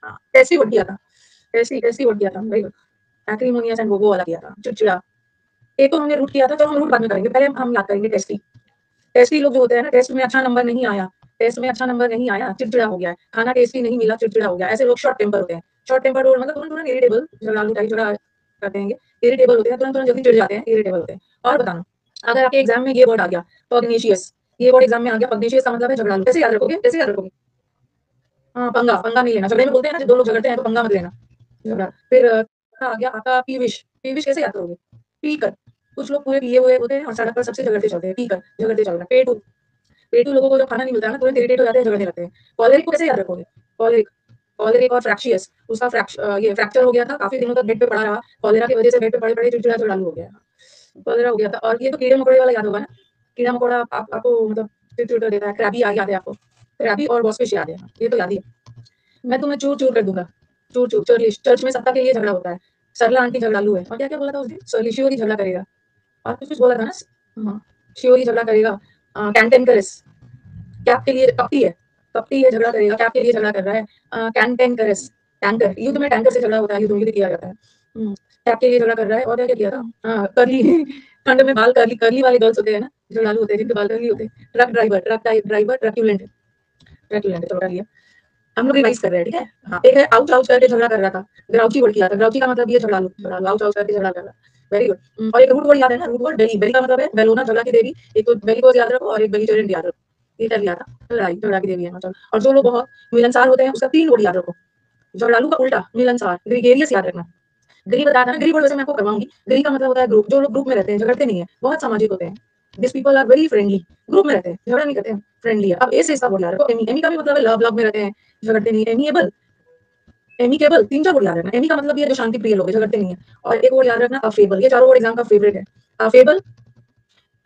हाँ, tasty word किया था, टेस्टी वर्ड किया था, वेरी गुड। एक्रिमोनियस एंड वो वाला किया था, चिड़चिड़ा। एक तो हमने रूट किया था, चलो हम रूट बाद में करेंगे, पहले हम याद करेंगे टेस्टी। टेस्टी लोग जो होते हैं ना, टेस्ट में अच्छा नंबर नहीं आया, टेस्ट में अच्छा नंबर नहीं आया, चिड़चिड़ा हो गया है, खाना टेस्टी नहीं मिला, चिड़चिड़ा हो गया, ऐसे लोग शॉर्ट टेम्पर होते हैं। शॉर्ट टेम्पर लोग मतलब तुरंत इरिटेबल, झगड़ालू टाइप, झगड़ा करते हैं, इरिटेबल होते हैं, तुरंत तुरंत जल्दी चिढ़ जाते हैं, इरिटेबल होते हैं। और बताना, अगर आपके एग्जाम में ये वर्ड आ गया, पग्नेशियस, ये वर्ड एग्जाम में आ गया, पग्नेशियस का मतलब है झगड़ालू, कैसे याद रखोगे, कैसे याद रखोगे? हाँ, पंगा, पंगा नहीं लेना, झगड़े में बोलते हैं ना, जब दो लोग झगड़ते हैं तो पंगा मत लेना, झगड़ा। फिर आ गया आपका पीविश, पीविश कैसे याद करोगे? पी कर, कुछ लोग पूरे पिए हुए होते हैं और सड़क पर सबसे झगड़ते चलते हैं, पी कर झगड़ते चल रहे हैं। पेटू, पेटू लोगों को जब खाना नहीं मिलता है ना, तुरंत इरिटेट हो जाते हैं, झगड़ने लगते हैं। कॉलेरिक को कैसे याद रखोगे? कॉलेरिक, कॉलेरिक और फ्रैक्शियस, उसका ये फ्रैक्चर हो गया था, काफी दिनों तक बेड पे पड़ा रहा, कॉलेरा की वजह से बेड पे पड़े पड़े चिड़चिड़ा चिड़ालू हो गया, कॉलेरा हो गया था। और ये तो कीड़े मकोड़े वाला याद होगा ना, कीड़ा मकोड़ा आपको मतलब चिड़चिड़ कर देता है, क्रैबी याद है आपको, क्रैबी और वॉशफिश याद है, ये तो याद ही है। मैं तुम्हें चूर चूर कर दूंगा, चूर चूर, चर्लिश, चर्च में सत्ता के लिए झगड़ा होता है, सरला आंटी झगड़ालू है। और क्या क्या बोला था उस दिन, शिवरी झगड़ा करेगा, और कुछ कुछ बोला था ना, हाँ, शिवरी झगड़ा करेगा। कैंटेनकरिस, कैप के लिए कपटी है, कपटी है, झगड़ा करेगा, कैप के लिए झगड़ा कर रहा है। कैंटेनकरिस, टैंकर, युद्ध में टैंकर से झगड़ा होता है, युद्ध किया जाता है। कैप के लिए झगड़ा कर रहा है। और क्या क्या किया था, हाँ, करली, ठंड में बाल करली, करली वाले गर्ल्स होते हैं ना, झगड़ालू होते हैं, जिनके बाल करली होते हैं। ट्रक ड्राइवर, ट्रक ड्राइवर, ट्रक्यूलेंट, ट्रक्यूलेंट, चलो कर लिया, हम लोग रिवाइज कर रहे हैं, ठीक है। हाँ, एक है आउच आउच करके झगड़ा कर रहा था, ग्राउची वर्ड किया था, ग्राउची का मतलब ये झगड़ालू, झगड़ालू, आउच आउच करके झगड़ा कर रहा। Very good. और एक रूट वर्ड याद है ना, रूट वर्ड बेली, बेली का मतलब है बेलोना, झगड़ा की देवी। एक तो बेली को याद रखो और एक बेलिजरेंट याद रखो, ये कर लिया था, लड़ाई, झगड़ा की देवी है मतलब। और जो लोग बहुत मिलनसार होते हैं, उसका 3 वर्ड याद रखो, झगड़ालू का उल्टा मिलनसार, ग्रीगेरियस याद रखना। ग्री बताया था ना, ग्री वर्ड वैसे मैं आपको करवाऊंगी। ग्री का मतलब होता है ग्रुप, जो लोग ग्रुप में रहते हैं, झगड़ते नहीं है, बहुत सामाजिक होते हैं। This people are very friendly, group में रहते हैं, झगड़ा नहीं करते हैं, फ्रेंडली है। अब ए से इसका वर्ड याद रखो, एमी, एमी का भी मतलब है लव, लव में रहते हैं, झगड़ते नहीं, एमिएबल, एमिकेबल, 3-4 वर्ड याद रखना। एमी का मतलब ये है जो शांति प्रिय लोग हैं, झगड़ते नहीं है। और एक वर्ड याद रखना, अफेबल, ये चारों वर्ड एग्जाम का फेवरेट है। अफेबल,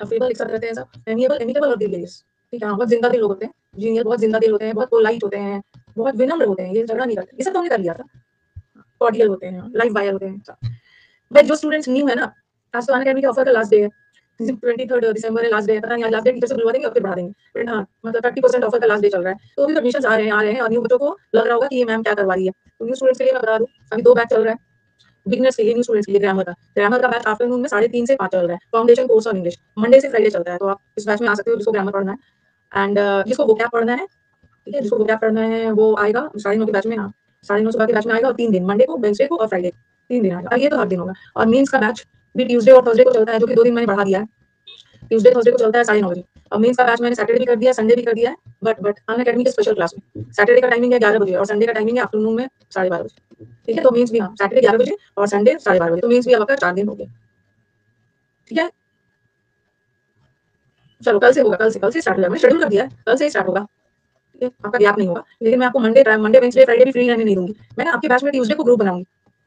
अफेबल एक साथ रहते हैं सब, एमिएबल, एमिकेबल और ग्रेगरियस, ठीक है। हाँ, बहुत जिंदा दिल लोग होते हैं, जीनियल, बहुत जिंदा दिल होते हैं, बहुत पोलाइट होते हैं, बहुत विनम्र होते हैं, ये झगड़ा नहीं करते, ये सब तो हमने कर लिया था। कॉर्डियल होते हैं, लाइफ बायर होते हैं। भाई जो स्टूडेंट्स न्यू है ना, आज तो अनअकैडमी के ऑफर का लास्ट डे है, 23 दिसंबर है लास्ट डे है, पता नहीं आज लास्ट डे टीचर से बुलवा देंगे और फिर बढ़ा देंगे, बट हाँ मतलब 30% ऑफर का लास्ट डे चल रहा है, तो अभी तो एडमिशन आ रहे हैं और न्यू बच्चों को लग रहा होगा कि ये मैम क्या करवा रही है। तो न्यू स्टूडेंट्स के लिए मैं बता दूं, अभी 2 बैच चल रहा है, बिगनर्स के लिए, न्यू स्टूडेंट्स के लिए, ग्रामर का बैच आफ्टरनून में 3:30 से 5 चल रहा है, foundation course on English Monday से फ्राइडे चलता है, तो आप इस बैच में आ सकते हो जिसको ग्रामर पढ़ना है। एंड जिसको वोकैब पढ़ना है, ठीक है, जिसको वोकैब पढ़ना है वो आएगा 9:30 के बैच में, हाँ 9:30 सुबह के बैच में आएगा, और 3 दिन, मंडे को, वेडनेसडे को और फ्राइडे, 3 दिन आएगा, और ये तो हर दिन होगा। और मेंस का बैच भी ट्यूसडे और थर्सडे को चलता है, जो कि 2 दिन मैंने बढ़ा दिया है, ट्यूसडे थर्सडे को चलता है 9:30 बजे। और मेंस का बैच मैंने सैटरडे भी कर दिया है, संडे भी कर दिया है, बट अनअकैडमी के स्पेशल क्लास में सैटरडे का टाइमिंग है 11 बजे और संडे का टाइमिंग है आफ्टरनून में 12:30 बजे, ठीक है। तो मेंस भी, हाँ, सैटरडे 11 बजे और संडे 12:30 बजे, तो मेंस भी अब आपका 4 दिन हो गया, ठीक है। चलो कल से होगा, कल से स्टार्ट हो जाएगा, मैंने शेड्यूल कर दिया है, कल से स्टार्ट होगा, ठीक है। आपका गैप नहीं होगा, लेकिन मैं आपको मंडे वेडनेसडे फ्राइडे भी फ्री रहने नहीं दूंगी। मैं ना आपके बैच में ट्यूसडे को ग्रुप बनाऊंगी,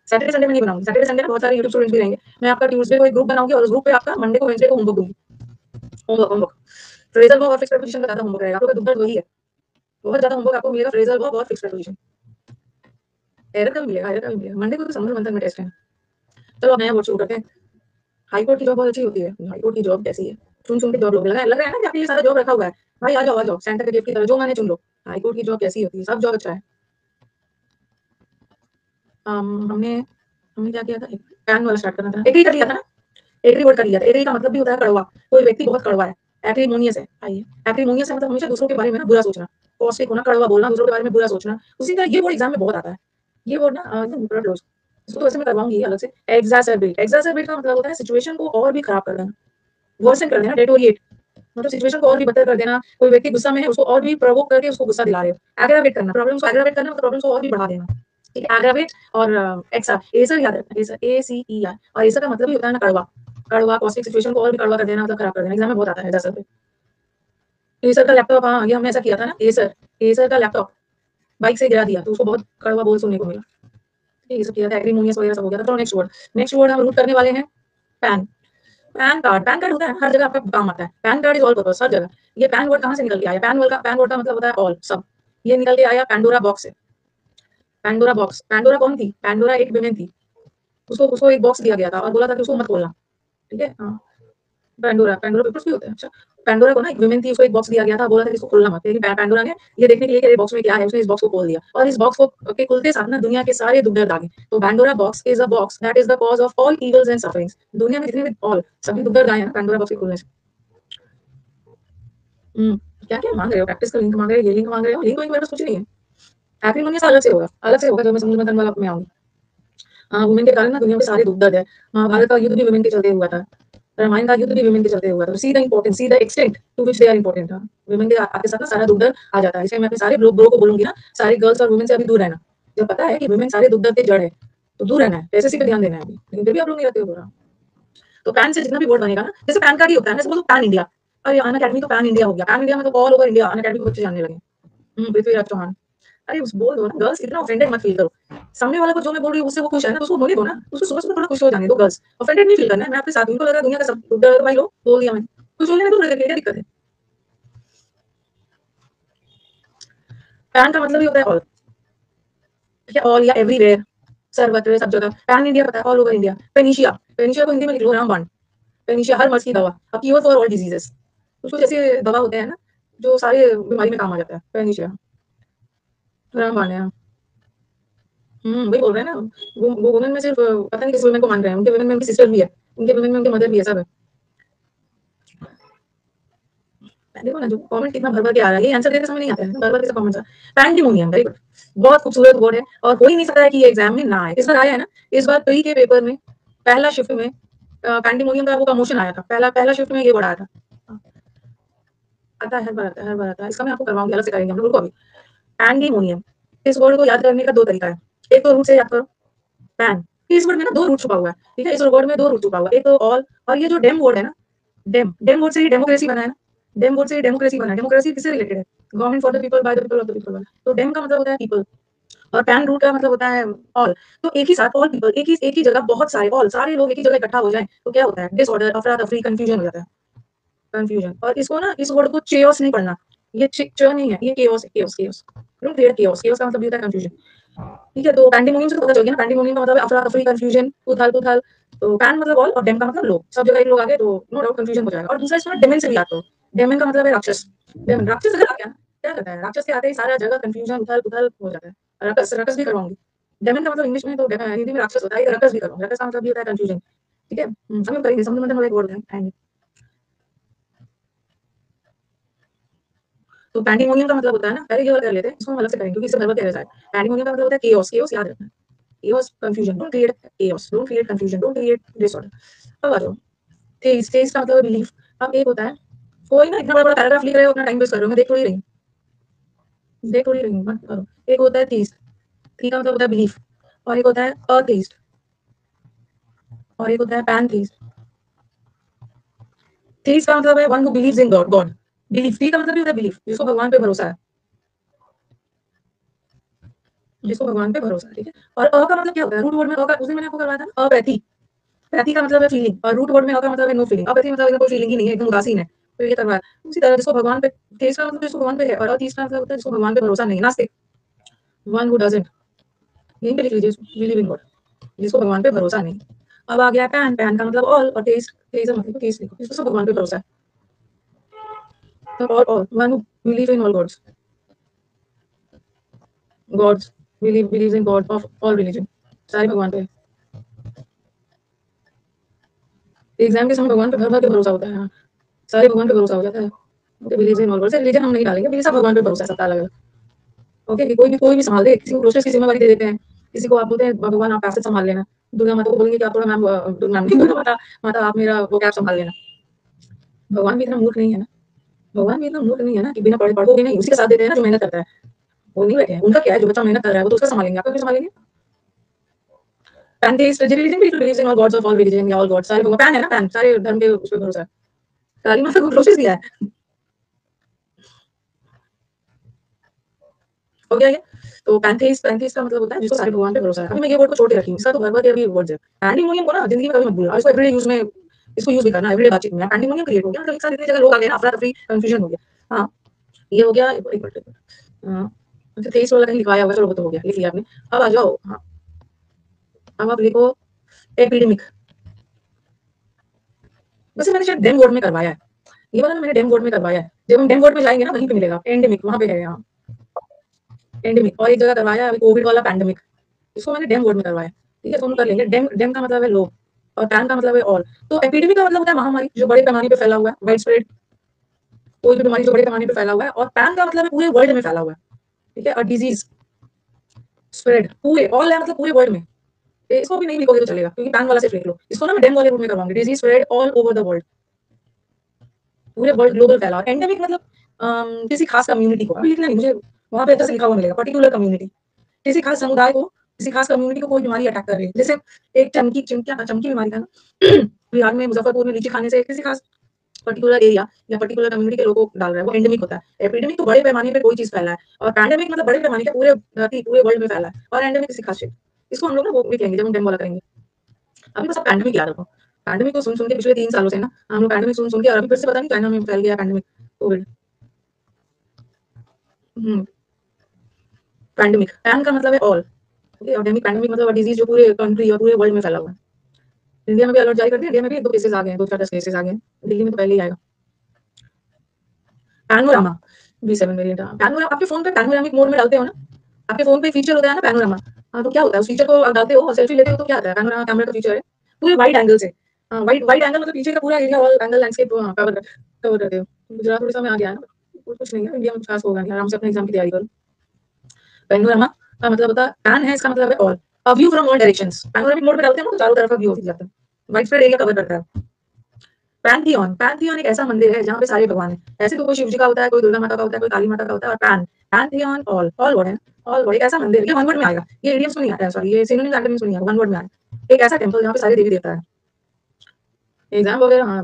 सैटरडे संडे में नहीं बनाऊंगी, सैटरडे संडे में बहुत सारे यूट्यूब स्टूडेंट्स भी रहेंगे, मैं आपका ट्यूसडे को एक ग्रुप बनाऊंगी और उस ग्रुप पे आपका मंडे को वेडनेसडे को होमवर्क दूंगी, होमवर्क, होमवर्क, फ्रेजल वर्ब और फिक्स प्रीपोजिशन का ज्यादा होमवर्क रहेगा, आपको दुख दर्द वही है, बहुत ज्यादा होमवर्क आपको मिलेगा फ्रेजल वर्ब और फिक्स प्रीपोजिशन। एरर का भी मिलेगा, एरर का भी मिलेगा, मंडे को तो समुद्र मंथन में टेस्ट है। चलो अब नया वर्ड शुरू करते हैं। हाई कोर्ट की जॉब बहुत अच्छी होती है, हाई कोर्ट की जॉब कैसी है, चुन चुन के जॉब लग रहा है ना कि आपके लिए सारा जॉब रखा हुआ है, भाई आ जाओ सेंटर के गिफ्ट की तरह, जो मैंने चुन लो। हाई कोर्ट की जॉब कैसी होती है, सब जॉब अच्छा है। हमने हमने क्या किया था, पैन वाला स्टार्ट करना था, एग्री कर लिया था ना, एग्री वर्ड कर लिया था। एग्री का मतलब भी होता है कड़वा, कोई व्यक्ति बहुत कड़वा है, एक्रीमोनियस है। आइए, एक्रीमोनियस है मतलब हमेशा दूसरों के बारे में ना बुरा सोचना, पॉजिटिव होना, कड़वा बोलना, दूसरों के बारे में बुरा सोचना, उसी तरह ये वर्ड एग्जाम में बहुत आता है, ये वर्ड ना एकदम बड़ा क्लोज, इसको तो वैसे मैं करवाऊंगी अलग से। एग्जैसरबेट, एग्जैसरबेट का मतलब होता है सिचुएशन को और भी खराब कर देना, वर्सन कर देना, डेटोरिएट, मतलब सिचुएशन को और भी बदतर कर देना, कोई व्यक्ति गुस्सा में है उसको और भी प्रोवोक करके उसको गुस्सा दिला रहे हो। एग्रावेट करना, प्रॉब्लम्स को एग्रावेट करना मतलब प्रॉब्लम्स को और भी बढ़ा देना, ठीक है। एग्रावेट और एक्सा, एसर याद रखना, एसर, ACER, और एसर का मतलब भी होता है ना कड़वा, कड़वा, कॉस्टिक सिचुएशन को और भी कड़वा कर देना, मतलब खराब कर देना, एग्जाम में बहुत आता है एग्जासरबेट पे। एसर का लैपटॉप, हाँ ये हमने ऐसा किया था ना, एसर, एसर का लैपटॉप बाइक से गिरा दिया तो उसको बहुत कड़वा बोल सुनने को मिला, ठीक है, ये सब किया था, एग्रीमोनियस वगैरह सब हो गया था। तो नेक्स्ट वर्ड हम रूट करने वाले हैं, PAN, PAN card, PAN card होता है हर जगह आपका काम आता है, PAN card is all purpose, हर जगह। ये पैन वर्ड कहाँ से निकल के आया, पैन वर्ड का मतलब होता है ऑल, सब, ये निकल के आया पैंडोरा बॉक्स से। पैंडोरा बॉक्स, पैंडोरा कौन थी, पैंडोरा एक विमेन थी, उसको उसको एक बॉक्स दिया गया था और बोला था कि उसको मत खोलना, ठीक है, हाँ। पैंडोरा पैंडोरा पेपर्स भी होते हैं। अच्छा, पैंडोरा को ना एक विमेन थी, उसको एक बॉक्स दिया गया था, बोला था कि इसको खोलना मत, लेकिन पैंडोरा ने ये देखने के लिए कि ये बॉक्स में क्या है, उसने इस बॉक्स को खोल दिया और इस बॉक्स को के खुलते साथ ना दुनिया के सारे दुख दर्द आ गए। तो Pandora box is a box that is the cause of all evils and sufferings. दुनिया में जितने भी ऑल सभी दुख दर्द आए हैं ना पैंडोरा बॉक्स के खुलने से। क्या क्या मांग रहे हो? प्रैक्टिस का लिंक मांग रहे हो, ये लिंक मांग रहे हो, लिंक विंक मेरे पास कुछ नहीं है। एक्रीमोनिया से अलग से होगा जब मैं समुद्र मंथन वाला में आऊंगी। हाँ, वुमेन के कारण ना दुनिया में सारे दुख दर्द है। महाभारत का युद्ध भी वुमेन के चलते हुआ था, रामायण का युद्ध भी वुमेन के चलते हुआ था। See the importance, see the extent to which they are important. Women के आपके साथ ना सारा दुख दर्द आ जाता है। इसलिए मैं अपने सारे ब्रो को बोलूंगी ना, सारी गर्ल्स और वुमेन से अभी दूर रहना। जब पता है कि वुमेन सारे दुख दर्द के जड़ है तो दूर रहना है, पैसे सी पे ध्यान देना है अभी, लेकिन फिर भी आप लोग नहीं रहते हो पूरा। तो पैन से जितना भी वर्ड बनेगा ना, जैसे पैन कार्ड ही होता है ना, जैसे बोलो पैन इंडिया। अरे अन अकेडमी तो पैन इंडिया हो गया, पैन इंडिया में तो ऑल ओवर इंडिया अन अकेडमी को बच्चे जानने लगे। पृथ्वीराज चौहान। अरे उस बोल दो ना, गर्ल्स इतना ऑफेंडेड मत फील करो। सामने वाला को जो मैं बोल रही हूँ उससे वो खुश है ना, तो उसको होने दो ना, उसको सुबह सुबह थोड़ा खुश हो जाने दो। गर्ल्स ऑफेंडेड नहीं फील करना है। मैं आपके साथ हूं, उनको लगा दुनिया का सब दर्द भाई लो बोल दिया मैंने, कुछ बोलने में तो क्या दिक्कत है। पैन का मतलब ही होता है ऑल, ठीक है, ऑल या एवरीवेयर, सर्वत्र सब जगह। पैन इंडिया पता है, all over India. Panacea, panacea को हिंदी में लिख लो रामबाण। पेनिशिया हर मर्ज की दवा, अब क्योर फॉर ऑल डिजीजेस। उसको जैसे दवा होते हैं ना जो सारे बीमारी में काम आ जाता है, पेनिशिया रामबाण है। वही बोल रहे हैं ना, वो वुमेन में सिर्फ पता नहीं किस वुमेन को मान रहे हैं, उनके वुमेन में उनकी सिस्टर भी है, उनके वुमेन में उनके मदर भी है, सब है। देखो ना जो कमेंट कितना भर भर के आ रहा है, ये आंसर देते समय नहीं आता है, भर भर के सब कमेंट्स। पैंडेमोनियम, वेरी गुड, बहुत खूबसूरत वर्ड है और हो ही नहीं सकता है कि ये एग्जाम में ना आए। इस बार आया है ना, इस बार प्री के पेपर में पहला शिफ्ट में पैंडेमोनियम का वो कमोशन आया था, पहला पहला शिफ्ट में ये वर्ड आया था। आता है, हर बार आता है, हर बार आता है। इसका मैं आपको करवाऊंगी, अलग से करेंगे हम लोग, रुको अभी। पैंडेमोनियम, इस वर्ड को याद करने का दो तरीका है। एक तो रूट से याद करो, पैन, इस वर्ड में ना दो रूट छुपा हुआ है, ठीक है, इस वर्ड में दो रूट छुपा हुआ है, एक तो ऑल, और ये जो डेम वर्ड है ना, डेम डेम वर्ड से ही डेमोक्रेसी बना है ना, डेम वर्ड से ही डेमोक्रेसी बना है। डेमोक्रेसी किससे रिलेटेड है? Government for the people by the people of the people वाला। तो डेम का मतलब होता है पीपल और पैन रूट का मतलब होता है ऑल। तो एक ही साथ ऑल पीपल, एक ही जगह बहुत सारे ऑल, सारे लोग एक ही जगह इकट्ठा हो जाए तो क्या होता है? डिसऑर्डर, अफरा तफरी, कंफ्यूजन हो जाता है, कंफ्यूजन। और इसको ना, इस वर्ड को चेओस नहीं पढ़ना, ये च नहीं है, ये केओस है, chaos chaos. Don't create chaos, chaos का मतलब भी होता है कंफ्यूजन, ठीक है। तो पैंडेमोनियम से तो पता चल गया ना, पैंडेमोनियम का मतलब है अफरा तफरी, कंफ्यूजन, उथल पुथल। तो पैन मतलब ऑल और डेम का मतलब लोग, सब जगह एक लोग आ गए तो नो डाउट कंफ्यूजन हो जाएगा। और दूसरा इसमें डेमन से भी याद करो, डेमन का मतलब है राक्षस। डेमन राक्षस अगर आ गया क्या करता है? राक्षस के आते ही सारा जगह कंफ्यूजन उथल पुथल हो जाता है। रकस, रकस भी करवाऊंगी। डेमन का मतलब इंग्लिश में तो हिंदी में राक्षस होता है, रकस भी करो, रकस का मतलब भी होता है कंफ्यूजन, ठीक है। हम करेंगे समुद्र मंथन वाला एक वर्ड है। तो पैंडेमोनियम का मतलब होता है ना, पहले ये वाला कर लेते हैं, इसको हम अलग से करेंगे क्योंकि इससे भर है। पैंडेमोनियम का मतलब होता है केओस, केओस याद रखना, chaos confusion, don't create chaos, don't create confusion, don't create disorder. अब आ जाओ, तेज, तेज का मतलब बिलीफ। अब एक होता है, कोई ना इतना बड़ा बड़ा पैराग्राफ लिख रहे हो, अपना टाइम वेस्ट कर रहे हो, मैं देख थोड़ी रही हूँ, मत करो। एक होता है थीस्ट, थी का मतलब होता है बिलीफ, और एक होता है अथीस्ट, और एक होता है पैनथीस्ट। थीस्ट का मतलब है one who believes in God, God. Belief, थी का मतलब भी होता है बिलीफ, जिसको भगवान पे भरोसा है, जिसको भगवान पे भरोसा है, ठीक है। और अ का मतलब क्या होता है? रूट वर्ड में अ का, उस दिन मैंने आपको करवाया था ना, अपैथी। पैथी का मतलब है फीलिंग, और रूट वर्ड में अ का मतलब है नो फीलिंग। अपैथी मतलब कोई फीलिंग ही नहीं है, एकदम उदासीन है, तो ये करवाया। उसी तरह जिसको भगवान पे, तेज का मतलब जिसको भगवान पे है, और अतीस का मतलब होता है जिसको भगवान पे भरोसा नहीं है, नास्तिक, वन हु डजंट। यहीं पे लिख लीजिए, बिलीव इन गॉड, जिसको भगवान पे भरोसा नहीं। अब आ गया पैन, पैन का मतलब ऑल, और तेज, तेज का मतलब तेज लिखो, जिसको सब भगवान पे भरोसा है। तो all, one who believe in all gods, gods, believe in God of all religion, सारे भगवान पे। एग्जाम के समय भगवान पे भर भर के भरोसा होता है, हाँ, सारे भगवान पे भरोसा हो जाता है। Okay, believe in all gods, religion हम नहीं डालेंगे, बिलीव सब भगवान पे भरोसा है, सबका अलग अलग। ओके, कि कोई भी संभाल दे, किसी को प्रोसेस की जिम्मेवारी दे देते हैं, किसी को आप बोलते हैं भगवान आप पैसे संभाल लेना, दुर्गा माता को बोलेंगे कि आप थोड़ा मैम, मैम नहीं दुर्गा माता, माता आप मेरा वो कैब संभाल लेना। भगवान भी इतना मूर्ख नहीं है ना, भगवान भी इतना मूर्ख नहीं है ना कि बिना पढ़े, पढ़ोगे नहीं, उसी का साथ देते हैं ना जो मेहनत करता है। वो नहीं बैठे हैं, उनका क्या है, जो बच्चा मेहनत कर रहा है वो तो उसका संभालेंगे, आपका क्यों संभालेंगे? पैनथेइस्ट रिलीजन भी believes in all God's of all religion, या ऑल गॉड्स, सारे भगवान, पैन है ना, पैन सारे धर्म के उस पे भरोसा है। काली माता को प्रोसेस दिया है, हो गया ये। तो पैंथेइस्ट, पैंथेइस्ट का मतलब होता है जिसको सारे भगवान पे भरोसा है। अभी मैं ये वर्ड को छोड़ के रखी हूँ, इसका तो भर भर के अभी वर्ड्स है। पैंडेमोनियम को ना जिंदगी में कभी मत भूलना, और इसको एवरीडे यूज में, इसको यूज भी करना एवरीडे बातचीत में। पैंडेमोनियम क्रिएट हो गया, मतलब एक साथ इतनी जगह लोग आ गए ना, अफरा तफरी, कंफ्यूजन हो गया। हाँ, ये हो गया, एक मिनट, अच्छा तेईस वाला कहीं लिखवाया होगा, चलो वो तो हो गया, लिख लिया आपने। अब आ जाओ, हाँ, अब आप लिखो एपिडेमिक। वैसे मैंने शायद डेम बोर्ड में करवाया है, ये वाला ना मैंने डेम बोर्ड में करवाया है। जब हम डेम बोर्ड में जाएंगे ना वहीं पे मिलेगा, एंडेमिक वहां पे है यहाँ, एंडेमिक। और एक जगह करवाया है कोविड वाला पैंडेमिक, इसको मैंने डेम बोर्ड में करवाया। ठीक है, तो हम कर लेंगे। डेम डेम का मतलब है लो, और पैन का मतलब है ऑल। तो एपिडेमिक का मतलब होता है महामारी जो बड़े पैमाने पे फैला हुआ है, वाइड स्प्रेड, कोई भी बीमारी जो बड़े पैमाने पे फैला हुआ है। और पैन का मतलब है पूरे वर्ल्ड में फैला हुआ है। ठीक है, और डिजीज स्प्रेड पूरे, ऑल है मतलब पूरे वर्ल्ड में। इसको भी नहीं लिखोगे तो चलेगा, क्योंकि पैन वाला सिर्फ लिख लो। इसको ना मैं डेम वाले रूप में करवाऊंगी, disease spread all over the world, पूरे वर्ल्ड ग्लोबल फैला। एंडेमिक मतलब किसी खास कम्युनिटी को, अभी लिखना नहीं मुझे, वहां पे अच्छे से लिखा हुआ मिलेगा, पर्टिकुलर कम्युनिटी, किसी खास समुदाय को, किसी खास कम्युनिटी को कोई बीमारी अटैक कर रही है। जैसे एक चमकी चिमकिया चमकी बीमारी था ना बिहार में मुजफ्फरपुर में लीची खाने से किसी खास पर्टिकुलर एरिया या पर्टिकुलर कम्युनिटी के लोगों को डाल रहा है, वो एंडेमिक होता है। एपिडेमिक तो बड़े पैमाने पे कोई चीज फैला है, और पैंडेमिक मतलब बड़े पैमाने पे पूरे धरती पूरे वर्ल्ड में फैला है। और एंडेमिक किसी खास क्षेत्र, इसको हम लोग ना वो भी कहेंगे जब हम डेम वाला करेंगे। अभी बस आप पैंडेमिक याद रखो। पैंडेमिक को सुन सुन के पिछले 3 सालों से ना हम लोग पैंडेमिक सुन सुन के, और अभी फिर से पता नहीं चाइना में फैल गया पैंडेमिक, कोविड। पैंडेमिक, पैन का मतलब है ऑल। ओके, और पैंडेमिक मतलब डिजीज जो पूरे कंट्री और पूरे वर्ल्ड में फैला हुआ है। इंडिया में भी अलर्ट जारी कर दिया, इंडिया में भी 1-2 केसेस आ गए हैं, 2-4 केसेस आ गए हैं, दिल्ली में तो पहले ही आएगा। Panorama V7 variant. पैनोरामा आपके फोन पे पैनोरामिक मोड में डालते हो ना, आपके फोन पे फीचर होता है ना पैनोरामा। हाँ, तो क्या होता है, उस फीचर को आप डालते हो और सेल्फी लेते हो तो क्या आता है, पैनोरामा कैमरा का फीचर है, पूरे वाइड एंगल से। हाँ, वाइड वाइड एंगल मतलब पीछे का पूरा एरिया और एंगल लैंडस्केप कवर कवर करते हो। गुजरात उड़ीसा में आ गया है ना, कुछ नहीं है, इंडिया में खास होगा नहीं, आराम से अपने एग्जाम की तैयारी करो। पैनोरामा का मतलब होता है, पैन है इसका मतलब है all, a view from all directions. Panoramic mode पे डालते हैं ना तो चारों तरफ का व्यू दिख जाता है, वाइड स्प्रेड एरिया कवर करता है। पैंथियन, पैंथियन एक ऐसा मंदिर है जहाँ पे सारे भगवान हैं। ऐसे तो कोई शिव जी का होता है, कोई दुर्गा माता का होता है, कोई काली माता का होता है, और पैंथियन ऑल, ऑल वर्ड है, ऑल वर्ड एक ऐसा मंदिर, ये वन वर्ड में आएगा, ये इडियम्स में नहीं आता है, सॉरी ये सिनोनिम्स एंटोनिम्स में नहीं आएगा, वन वर्ड में आएगा। एक ऐसा टेंपल जहाँ पे सारे देवी देवता है। एग्जाम वगैरह हाँ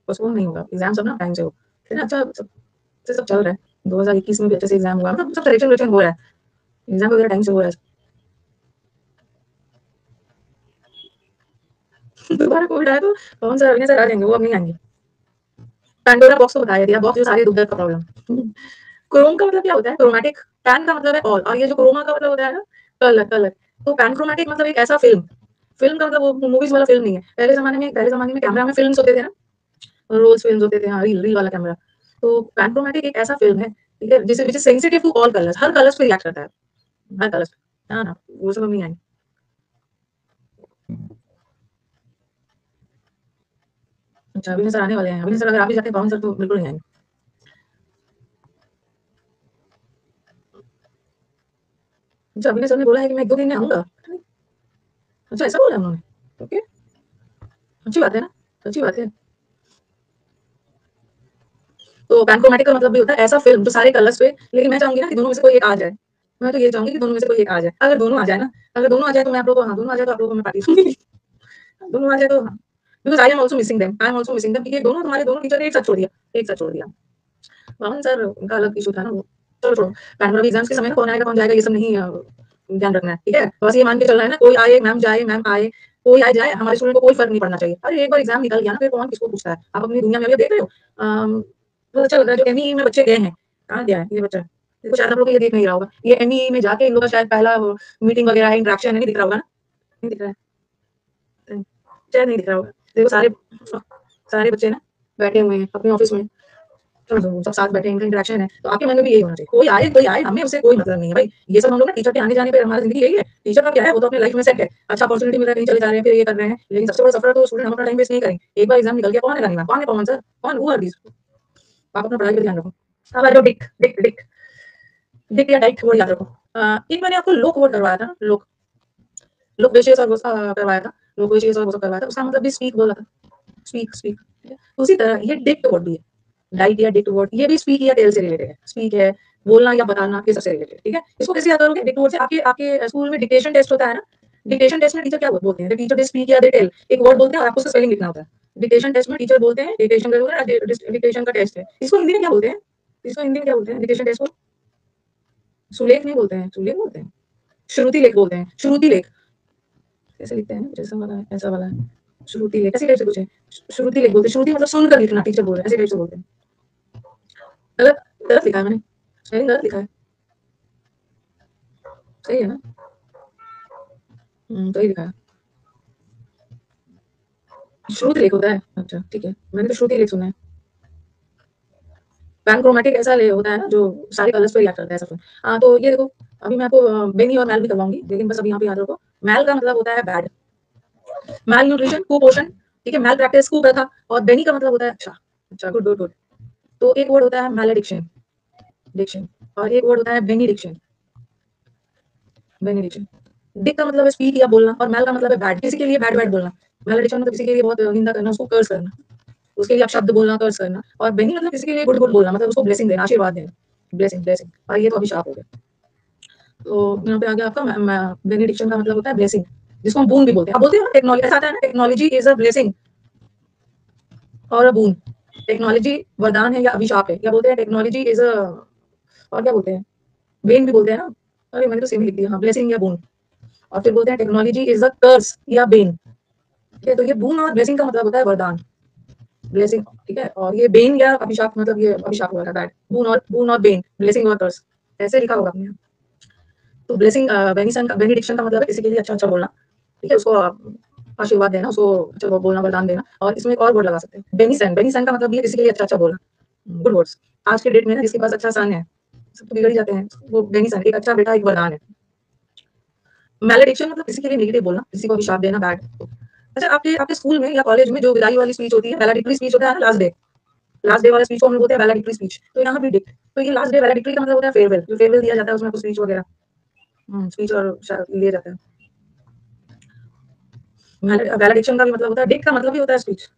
पोस्टपोन नहीं होगा, एग्जाम सब ना टाइम से हो, है ना। अच्छा सब चल रहा है, 2021 में भी अच्छे से एग्जाम हुआ, मतलब सब सिलेक्शन विलेक्शन हो रहा है, एग्जाम वगैरह टाइम से हो रहा है। दोबारा कोविड आया तो पवन सर अविनाश सर आ जाएंगे, वो अब नहीं आएंगे। पैंडोरा बॉक्स को बताया दिया, बॉक्स जो सारे दुख दर्द का प्रॉब्लम। क्रोम का मतलब क्या होता है, क्रोमैटिक। पैन का मतलब है ऑल, और ये जो क्रोमा का मतलब होता है ना, कलर कलर। तो पैन क्रोमैटिक मतलब एक ऐसा फिल्म, फिल्म का मतलब वो मूवीज वाला फिल्म नहीं है। पहले जमाने में कैमरा में फिल्म्स होते थे ना, रोल्स फिल्म्स होते थे, हाँ रील रील वाला कैमरा। तो पैन क्रोमैटिक एक ऐसा फिल्म है, ठीक है, जिसे which is sensitive to all colours, हर कलर्स पे रिएक्ट करता है, हर कलर्स पे। हाँ ना, वो सब हम नहीं आएंगे। अच्छा, अभी सर आने वाले हैं, अभी सर अगर आप भी जाते हैं पवन सर तो बिल्कुल नहीं आएंगे। अच्छा, अभी सर ने बोला है कि मैं 1-2 दिन में आऊंगा। अच्छा, ऐसा बोला उन्होंने, ओके, अच्छी बात है ना, अच्छी बात है। तो पैनक्रोमैटिक का मतलब भी होता है ऐसा फिल्म जो सारे कलर्स पे, लेकिन मैं चाहूंगी ना कि दोनों में से कोई एक आ जाए। मैं तो ये चाहूंगी कि दोनों में से कोई एक आ जाए, अगर दोनों आ जाए ना, अगर दोनों आ जाए तो मैं आप लोगों को, हाँ दोनों आ जाए तो आप लोगों को मैं पार्टी दूंगी। दोनों आ जाए तो हाँ, because I am also missing them, I am also missing them, क्योंकि दोनों तुम्हारे दोनों टीचर ने एक साथ छोड़ दिया, एक साथ छोड़ दिया। पवन सर उनका अलग इशू था ना वो, चलो छोड़ो। पैनोरामा एग्जाम्स के समय ना कौन जाएगा ये सब नहीं ध्यान रखना है, ठीक है। बस ये मान के चलना है ना, कोई आए मैम जाए, मैम आए, कोई आए जाए, हमारे स्टूडेंट को कोई फर्क नहीं पड़ना चाहिए। अरे एक बार एग्जाम निकल गया ना, फिर कौन किसको पूछता है। आप अपनी दुनिया में अभी देख रहे हो, बहुत अच्छा लग रहा है जो एमई में बच्चे गए हैं। कहाँ गया है ये बच्चा, देखो शायद आप लोग ये देख नहीं रहा होगा, ये एमई में जाके इन लोगों का शायद पहला मीटिंग वगैरह है, इंटरेक्शन है, नहीं दिख रहा होगा ना, नहीं दिख रहा है, शायद नहीं दिख रहा होगा। देखो सारे सारे बच्चे ना बैठे हुए हैं अपने ऑफिस में, सब साथ बैठे, इनका इंटरेक्शन है, तो आपके मन में भी यही होना चाहिए, कोई आए, हमें उससे कोई मतलब नहीं है भाई। ये सब हम लोग ना टीचर के आने जाने पे, हमारी जिंदगी यही है। टीचर का क्या है, वो तो अपने लाइफ में सेट है, अच्छा अपॉर्चुनिटी मिल रहा है, कहीं चले जा रहे हैं, फिर ये कर रहे हैं, लेकिन सबसे बड़ा सफर तो स्टूडेंट हम अपना टाइम वेस्ट नहीं करेंगे। एक बार एग्जाम निकल गया, कौन है करने वाला, कौन है पवन सर, कौन हुआ दीज। आप अपना पढ़ाई पर ध्यान रखो। अब आ जाओ डिक डिक डिक, डिक या डाइट वो याद रखो। एक मैंने आपको लोक वर्ड करवाया था, लोक, लोकवेशियस और करवाया था, लोकवेशियस और वो सब करवाया था, उसका मतलब भी स्पीक बोला था, स्पीक स्पीक। उसी तरह ये डिक्ट वर्ड भी है, डाइट या डिक्ट वर्ड, ये भी स्पीक या टेल से रिलेटेड है। स्पीक है बोलना या बताना, ये सबसे रिलेटेड, ठीक है। इसको कैसे याद करोगे, डिक्ट वर्ड से। आपके आपके स्कूल में डिक्टेशन टेस्ट होता है ना, डिक्टेशन टेस्ट में टीचर क्या बोलते हैं, टीचर दे स्पीक या दे टेल, एक वर्ड बोलते हैं और आपको उसका स्पेलिंग लिखना होता है। डिक्टेशन टेस्ट में टीचर बोलते हैं, डिक्टेशन का टेस्ट है, इसको हिंदी में क्या बोलते हैं, इसको हिंदी में क्या बोलते हैं, डिक्टेशन टेस्ट को सुलेख नहीं बोलते हैं, सुलेख बोलते हैं, श्रुति लेख बोलते हैं, श्रुति लेख। कैसे लिखते हैं, जैसा वाला है ऐसा वाला है, श्रुति लेख, ऐसे टाइप से कुछ है। श्रुति लेख बोलते हैं, श्रुति मतलब सुनकर लिखना, टीचर बोल रहे हैं, ऐसे टाइप से बोलते हैं। गलत, गलत लिखा है मैंने, स्पेलिंग गलत लिखा है, सही है ना। सही लिखा है। श्रुति लेख होता है, अच्छा ठीक है, मैंने तो श्रुति लेख सुना है। पैनक्रोमैटिक ऐसा ले होता है ना जो सारे कलर्स पे रिएक्ट करता है सब। हाँ तो ये देखो, अभी मैं आपको बेनी और मैल भी करवाऊंगी, लेकिन बस अभी यहाँ पे याद रखो, मैल का मतलब होता है बैड, मैल न्यूट्रिशन, कुपोषण, ठीक है, मैल प्रैक्टिस, कुप्रथा, और बेनी का मतलब होता है अच्छा। अच्छा, गुड गुड गुड। तो एक वर्ड होता है मैलेडिक्शन, डिक्शन, और एक वर्ड होता है बेनिडिक्शन, बेनिडिक्शन। डिक का मतलब है स्पीक या बोलना, और मैल का मतलब है बैड, किसी के लिए बैड बैड बोलना। मैलेडिक्शन मतलब किसी के लिए बहुत निंदा करना, उसको कर्स करना, उसके लिए आप शब्द बोलना, कर्स करना। और बेनी मतलब किसी के लिए गुड गुड बोलना, मतलब उसको ब्लेसिंग देना, आशीर्वाद देना, ब्लेसिंग ब्लेसिंग। और ये तो अभिशाप हो गया। तो यहाँ पे आ गया आपका बेनिडिक्शन का मतलब होता है ब्लेसिंग, जिसको हम बून भी बोलते हैं। आप बोलते हैं टेक्नोलॉजी, ऐसा आता है ना, टेक्नोलॉजी इज अ ब्लेसिंग और अ बून। टेक्नोलॉजी वरदान है या अभिशाप है, क्या बोलते हैं, टेक्नोलॉजी इज अ, और क्या बोलते हैं, बेन भी बोलते हैं ना। अरे मैंने तो सेम लिख दिया, हाँ, ब्लेसिंग या बून। और फिर बोलते हैं टेक्नोलॉजी इज अ कर्स या बेन, ठीक है। तो ये बून और ब्लेसिंग का मतलब होता है वरदान, ब्लेसिंग, ठीक है। और ये बेन या अभिशाप, मतलब ये अभिशाप हो रहा है बैड, बून और बेन, ब्लेसिंग और कर्स, ऐसे लिखा होगा आपने। तो ब्लेसिंग, बेनिडिक्शन का मतलब है किसी के लिए अच्छा अच्छा बोलना, ठीक है, उसको आशीर्वाद देना, उसको अच्छा बोलना, वरदान देना। और इसमें एक और वर्ड लगा सकते हैं, बेनिसन, बेनिसन का मतलब भी है किसी के लिए अच्छा अच्छा बोलना, गुड वर्ड्स। आज के डेट में ना जिसके पास अच्छा सन है, सब तो बिगड़ ही जाते हैं, वो बेनिसन, एक अच्छा बेटा, एक वरदान है। मैलेडिक्शन मतलब किसी के लिए नेगेटिव बोलना, किसी को अभिशाप देना, बैड। अच्छा, आपके आपके स्कूल में या कॉलेज में जो विदाई वाली स्पीच होती है, वैलेडिक्टरी स्पीच होता है ना, लास्ट डे वाला स्पीच को हम लोग बोलते हैं वैलेडिक्टरी स्पीच। तो यहाँ भी डिक्ट, तो ये लास्ट डे वैलेडिक्टरी का मतलब होता है फेयरवेल, जो फेयरवेल दिया जाता है उसमें कुछ स्पीच वगैरह, स्पीच और लिए जाता है। वैलिडेशन का भी मतलब होता है, डिक का मतलब भी होता है स्पीच,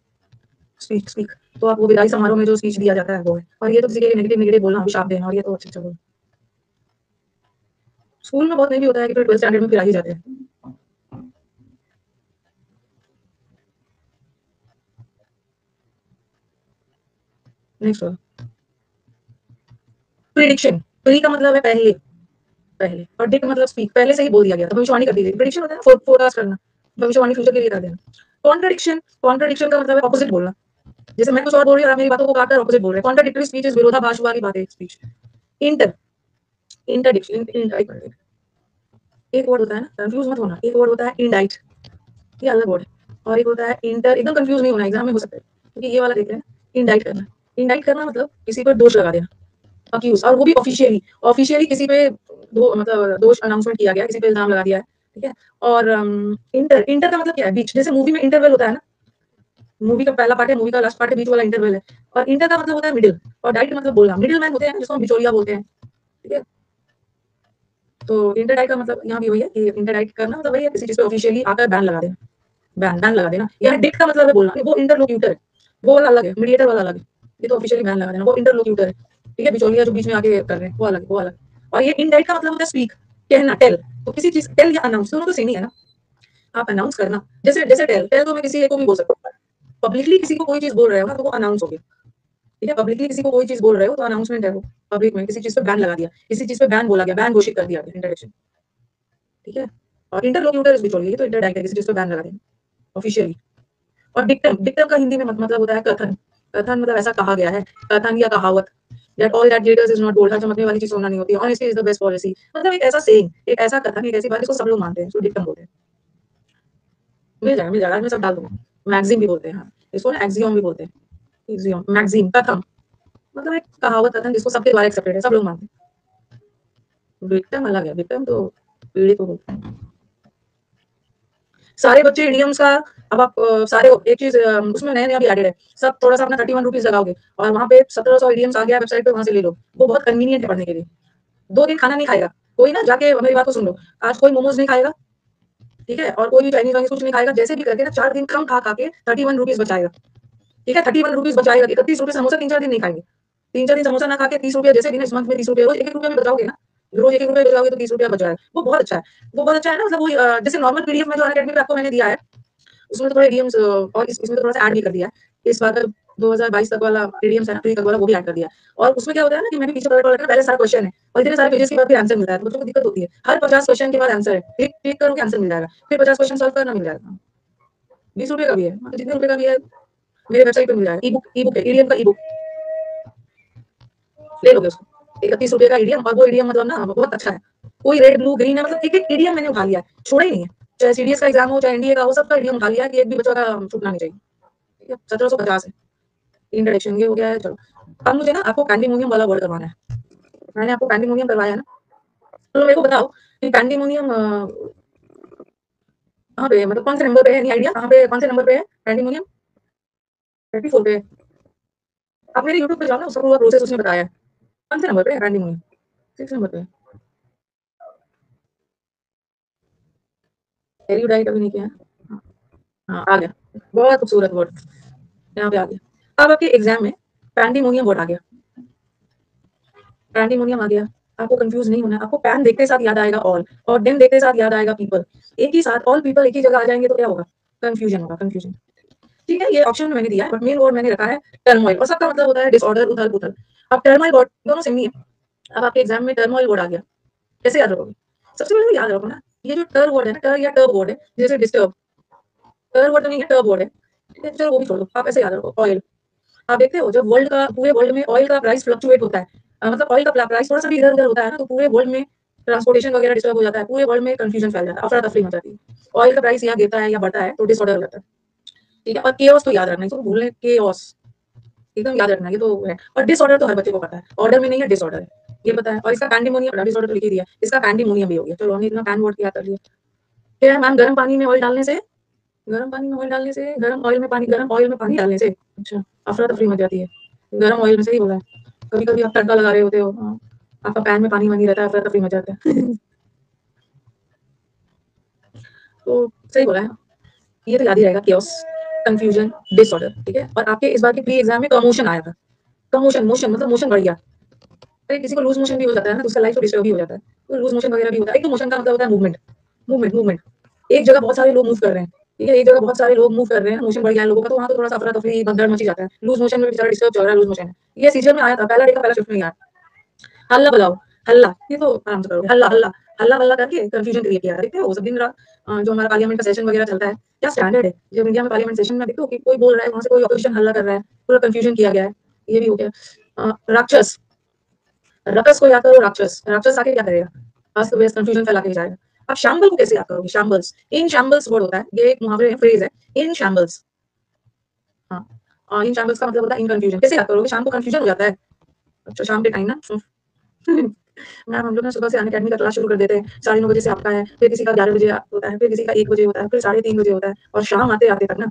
स्पीक स्पीक। तो आप वो विदाई समारोह में जो स्पीच दिया जाता है वो है। और ये तो किसी के लिए नेगेटिव नेगेटिव बोलना, अभिशाप देना, और ये तो अच्छा अच्छा बोलना। स्कूल में बहुत नहीं भी होता है कि फिर 12th स्टैंडर्ड में फिर आ ही जाते हैं। नेक्स्ट, प्रिडिक्शन, प्री का मतलब है पहले, पहले, और डिक मतलब स्पीक, पहले से ही बोल दिया गया, तो भविष्यवाणी कर दी गई। प्रिडिक्शन होता है फोरकास्ट करना, भविष्यवाणी फ्यूचर के लिए कर देना। कॉन्ट्रडिक्शन, कॉन्ट्रडिक्शन का मतलब है ऑपोजिट बोलना, जैसे मैं कुछ और बोल रही हूँ और आप मेरी बातों को काटकर ऑपोजिट बोल रहे हैं। कॉन्ट्रडिक्टरी स्पीच इज विरोधाभास वाली बातें, स्पीच। इंटर, इंटरडिक्शन, एक वर्ड होता है ना, कंफ्यूज मत होना, एक वर्ड होता है इंडाइट, ये अलग वर्ड है। और एक होता है इंटर, एकदम कंफ्यूज नहीं होना, एग्जाम में हो सकता है, क्योंकि ये वाला देख रहे हैं, इंडाइट करना। इंडाइट करना मतलब किसी पर दोष लगा देना, अक्यूज, और वो भी ऑफिशियली, ऑफिशियली किसी पे मतलब दोष अनाउंसमेंट किया गया, किसी पे इल्जाम लगा दिया है, ठीक है। और इंटर, इंटर का मतलब क्या है, बीच, जैसे मूवी में इंटरवल होता है ना, मूवी का पहला पार्ट है, मूवी का लास्ट पार्ट है, बीच वाला इंटरवल है। और इंटर का मतलब होता है मिडिल, और डाइट मतलब बोलना, मिडिल मैन होते हैं जिसको हम बिचौलिया बोलते हैं, ठीक है। तो इंटरडाइट का मतलब यहाँ भी वही है कि इंटरडाइट करना मतलब वही है किसी चीज पे ऑफिशियली आकर बैन लगा देना, बैन बैन लगा देना। यहाँ डिक्ट का मतलब है बोलना, वो इंटरलोक्यूटर है, वो वाला अलग है, मीडिएटर वाला अलग है। ये तो ऑफिशियली बैन लगा देना, वो इंटरलोक्यूटर है, ठीक है, बिचौलिया जो बीच में आके कर रहे हैं वो अलग है, वो अलग। और ये इनडाइट का मतलब होता है स्पीक, कहना, टेल। तो किसी चीज, टेल या अनाउंस दोनों तो सेम ही है ना। आप अनाउंस करना, जैसे जैसे टेल, टेल तो मैं किसी को भी बोल सकता हूँ, पब्लिकली किसी को कोई चीज बोल रहे हो ना तो वो अनाउंस हो गया, ठीक है। पब्लिकली किसी को कोई चीज बोल रहे हो तो अनाउंसमेंट है वो, पब्लिक में किसी चीज पे बैन लगा दिया, किसी चीज पे बैन बोला गया, बैन घोषित कर दिया गया, इंटरडिक्शन, ठीक है। और इंटरलोक्यूटर इज बिचौलिया, ये तो इंटरडाइट है, किसी चीज पे बैन लगा देना ऑफिशियली। और डिक्टम, डिक्टम का हिंदी में मतलब होता है कथन, कथन मतलब ऐसा कहा गया है, कथन या कहावत। That all that glitters is not gold, हर चमकने वाली चीज सोना नहीं होती, honesty is the best policy, मतलब एक ऐसा सेइंग, एक ऐसा कथन, एक ऐसी बात जिसको सब लोग मानते हैं, इसको डिक्टम बोलते हैं। मिल जाएगा, मैं सब डाल दूंगा। मैक्सिम भी बोलते हैं, हाँ, इसको ना एक्सियम भी बोलते हैं, एक्सियम, मैक्सिम, कथम, मतलब एक कहावत, कथन जिसको सबके द्वारा एक्सेप्टेड है, सब लोग मानते हैं। विक्टिम अलग है, विक्टिम तो पीड़ित को बोलते हैं। सारे बच्चे इडियम्स का, अब आप सारे एक चीज उसमें नया नया भी एडेड है, सब थोड़ा सा अपना 31 रुपीज लगाओगे और वहाँ पे 1700 इडियम्स आ गया वेबसाइट पे, वहां से ले लो, वो बहुत कन्वीनियंट है पढ़ने के लिए। 2 दिन खाना नहीं खाएगा कोई ना, जाके मेरी बात को सुन लो, आज कोई मोमोज नहीं खाएगा, ठीक है, और कोई भी चाइनीज वाइनीज कुछ नहीं खाएगा, जैसे भी करके ना 4 दिन कम खा खा के 31 रुपीज बचाएगा, ठीक है, 31 रुपीज बचाएगा, 31 रुपये समोसा 3-4 दिन नहीं खाएंगे, 3-4 दिन समोसा ना खा के 30 रुपया, जैसे दिन इस मंथ में 30 रुपये, रोज 1-1 रुपया भी बचाओगे ना, रोज 1-1 रुपया बचाओगे तो 30 रुपया बच जाएगा, वो बहुत अच्छा है, वो बहुत अच्छा है ना। मतलब वो जैसे नॉर्मल पीडीएफ में जो अनअकैडमी पे आपको मैंने दिया है, उसमें तो थोड़ा इडियम्स और इसमें तो थोड़ा सा ऐड भी कर दिया है, इस बार का 2022 तक वाला इडियम्स है ना, 3 तक वाला वो भी ऐड कर दिया है। और उसमें क्या होता है ना कि मैं भी पीछे पलट पलट कर, पहले सारा क्वेश्चन है और इतने सारे पेजेस के बाद फिर आंसर मिलता है, तो बच्चों को दिक्कत होती है, हर 50 क्वेश्चन के बाद आंसर है, क्लिक क्लिक करोगे आंसर मिल जाएगा, फिर 50 क्वेश्चन सॉल्व करना, मिल जाएगा। 20 रुपए का भी है, मतलब जितने रुपए का भी है मेरे वेबसाइट पे मिल जाएगा, ई बुक है, ईडीएम का ई बुक, ले लोगे उसको, 31 रुपए का ईडीएम। और वो ईडीएम मतलब ना बहुत अच्छा है, कोई रेड ब्लू ग्रीन है, मतलब एक एक ईडीएम मैंने उठा लिया है, छोड़ा ही नहीं है, चाहे सीडीएस का एग्जाम हो चाहे एनडीए का हो, सबका ईडीएम उठा लिया है कि एक भी बच्चों का छूटना नहीं चाहिए। ठीक है 1750 है इंट्रोडक्शन, ये हो गया है। चलो अब मुझे ना आपको पैंडेमोनियम वाला वर्ड करवाना है। मैंने आपको पैंडेमोनियम करवाया है ना, तो मेरे को बताओ कि पैंडेमोनियम कहाँ पे है, मतलब कौन से नंबर पे है, एनी आइडिया कहाँ पे, कौन से नंबर पे है पैंडेमोनियम? 34 पे है। आप मेरे यूट्यूब पे जाओ ना, उसका पूरा प्रोसेस उसने बताया है। कौन से नंबर पे है पैंडेमोनियम? 6 नंबर पे है। एरियोडाइट अभी नहीं किया है। हाँ हाँ, आ गया, बहुत खूबसूरत वर्ड यहाँ पे आ गया। अब आपके एग्जाम में पैंडेमोनियम वर्ड आ गया, पैंडेमोनियम आ गया। आपको कंफ्यूज नहीं होना है, आपको पैन देखते साथ याद आएगा ऑल, और डेम देखते साथ याद आएगा पीपल। एक ही साथ ऑल पीपल एक ही जगह आ जाएंगे तो क्या होगा? कंफ्यूजन होगा, कंफ्यूजन। ठीक है, ये ऑप्शन मैंने दिया है, बट मेन वर्ड मैंने रखा है टर्मोइल, और सबका मतलब होता है डिसऑर्डर, उथल पुथल। अब टर्मोइल वर्ड दोनों सेम ही है। अब आपके एग्जाम में टर्मोइल वर्ड आ गया, कैसे याद रखोगे? सबसे पहले तो याद रखो ना, ये जो टर वर्ड है ना, टर या टर्ब वर्ड है, जैसे डिस्टर्ब, टर वर्ड तो नहीं है, टर्ब वर्ड है। ठीक है, चलो वो भी छोड़ दो, आप ऐसे याद रखो ऑयल। आप देखते हो जब वर्ल्ड का, पूरे वर्ल्ड में ऑयल का प्राइस फ्लक्चुएट होता है, मतलब ऑयल का प्राइस थोड़ा सा भी इधर उधर होता है ना, तो पूरे वर्ल्ड में ट्रांसपोर्टेशन वगैरह डिस्टर्ब हो जाता है, पूरे वर्ल्ड में कंफ्यूजन फैल जाता है, अफरा तफरी हो जाती है। ऑयल का प्राइस या गिरता है या बढ़ता है तो डिसऑर्डर हो जाता है। ठीक है, और केओस तो याद रखना, इसको भूलने, केओस एकदम याद रखना, ये तो है। और डिसऑर्डर तो हर बच्चे को पता है, ऑर्डर में नहीं है, डिसऑर्डर है, ये पता है। और इसका पैंडेमोनियम, डिसऑर्डर तो लिख ही दिया, इसका पैंडेमोनियम भी हो गया। चलो हमने इतना पैन वर्ड याद कर लिया। क्या है मैम, गर्म पानी में ऑयल डालने से, गर्म पानी में ऑयल डालने से, गर्म ऑयल में पानी, गर्म ऑयल में पानी डालने से, अच्छा अफरा तफरी मच जाती है। गर्म ऑयल में से ही बोला है, कभी कभी आप तड़का लगा रहे होते हो, हाँ, आपका पैन में पानी वानी रहता है, अफरा तफरी मच जाता है। तो सही बोला है, ये तो याद ही रहेगा, केओस, कंफ्यूजन, डिसऑर्डर। ठीक है, और आपके इस बार के प्री एग्जाम में कमोशन आया था। कमोशन, मोशन मतलब मोशन बढ़ गया। अरे किसी को लूज मोशन भी हो जाता है ना, तो उसका लाइफ तो डिस्टर्ब ही हो जाता है, तो लूज मोशन वगैरह भी होता है। एक तो मोशन का मतलब होता है मूवमेंट, मूवमेंट, मूवमेंट। एक जगह बहुत सारे लोग मूव कर रहे हैं, ठीक है, एक जगह बहुत सारे लोग मूव कर रहे हैं, मोशन बढ़ गया है लोगों का, तो वहाँ तो थोड़ा सा अफरा तफरी भगदड़ मची जाता है। लूज मोशन में बेचारा डिस्टर्ब चल रहा है, लूज मोशन है। ये सीजन में आया था, पहला देखा, पहला शिफ्ट में आया। हल्ला बजाओ, हल्ला, ये तो आराम से करोगे, हल्ला हल्ला, हल्ला वल्ला करके कंफ्यूजन क्रिएट किया है। देखते हो सब दिन रात जो हमारा पार्लियामेंट का सेशन वगैरह चलता है, क्या स्टैंडर्ड है। जब इंडिया में पार्लियामेंट सेशन में देखते हो कि कोई बोल रहा है, वहां से कोई ऑपोजिशन हल्ला कर रहा है, पूरा कंफ्यूजन किया गया है। ये भी हो गया। राक्षस, रकस को याद करो, राक्षस, राक्षस आके क्या करेगा? अस्त व्यस्त कंफ्यूजन फैला के जाएगा। अब शाम्बल को कैसे याद करोगे? शाम्बल्स, इन शाम्बल्स वर्ड होता है, ये एक मुहावरे है, फ्रेज है, इन शाम्बल्स। हाँ, इन शाम्बल्स का मतलब होता है इन कंफ्यूजन। कैसे याद करोगे? शाम को कंफ्यूजन हो जाता है, अच्छा शाम के टाइम ना। मैम हम लोग ना सुबह से अनअकैडमी का क्लास शुरू कर देते हैं, 9:30 बजे से आपका है, फिर किसी का 11 बजे होता है, फिर किसी का 1 बजे होता है, फिर 3:30 बजे होता है, और शाम आते आते तक ना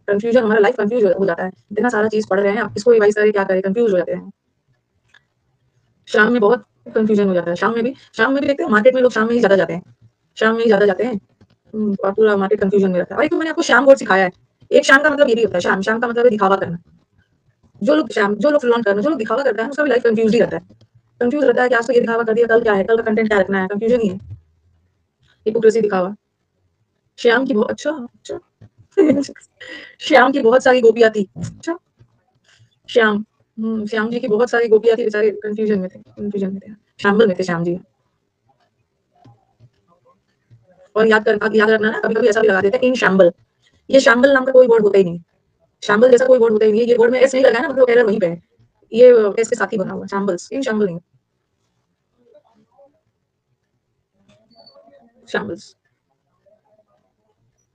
कंफ्यूजन, हमारा लाइफ कंफ्यूज हो जाता है। इतना सारा चीज पढ़ रहे हैं, आप इसको रिवाइज करें, क्या करें, कंफ्यूज हो जाते हैं। शाम में बहुत कंफ्यूजन हो जाता है। शाम में भी देखते हो मार्केट में लोग शाम में ही ज्यादा जाते हैं, शाम में ही ज्यादा जाते हैं। और पूरा मार्केट कंफ्यूजन में रहता है। और एक तो मैंने आपको शाम वर्ड सिखाया है, एक शाम का मतलब ये भी होता है, शाम, शाम का मतलब है दिखावा करना। जो लोग फ्लॉन्ट करना, जो लोग दिखावा करता है उसका भी लाइफ कंफ्यूज ही रहता है, कंफ्यूज रहता है कि आज तो ये दिखावा कर दिया, कल क्या है, कल का कंटेंट क्या रखना है, कंफ्यूजन ही है, हिपोक्रेसी, दिखावा। श्याम की बहुत, अच्छा अच्छा। श्याम की बहुत सारी गोपियां थी, अच्छा। श्याम, श्याम जी की बहुत सारी गोपियां थी, बेचारे कंफ्यूजन में थे, कंफ्यूजन में थे, शाम्बल में थे श्याम जी। और याद रखना ना, कभी कभी ऐसा भी लगा देते हैं इन शैम्बल, ये शैम्बल नाम का कोई वर्ड होता ही नहीं, शैम्बल जैसा कोई वर्ड होता ही नहीं है। ये वर्ड में एस नहीं लगा है ना, मतलब एरर वहीं पे है, ये एस के साथ ही बना हुआ शैम्बल्स, इन शैम्बल नहीं, शैम्बल्स।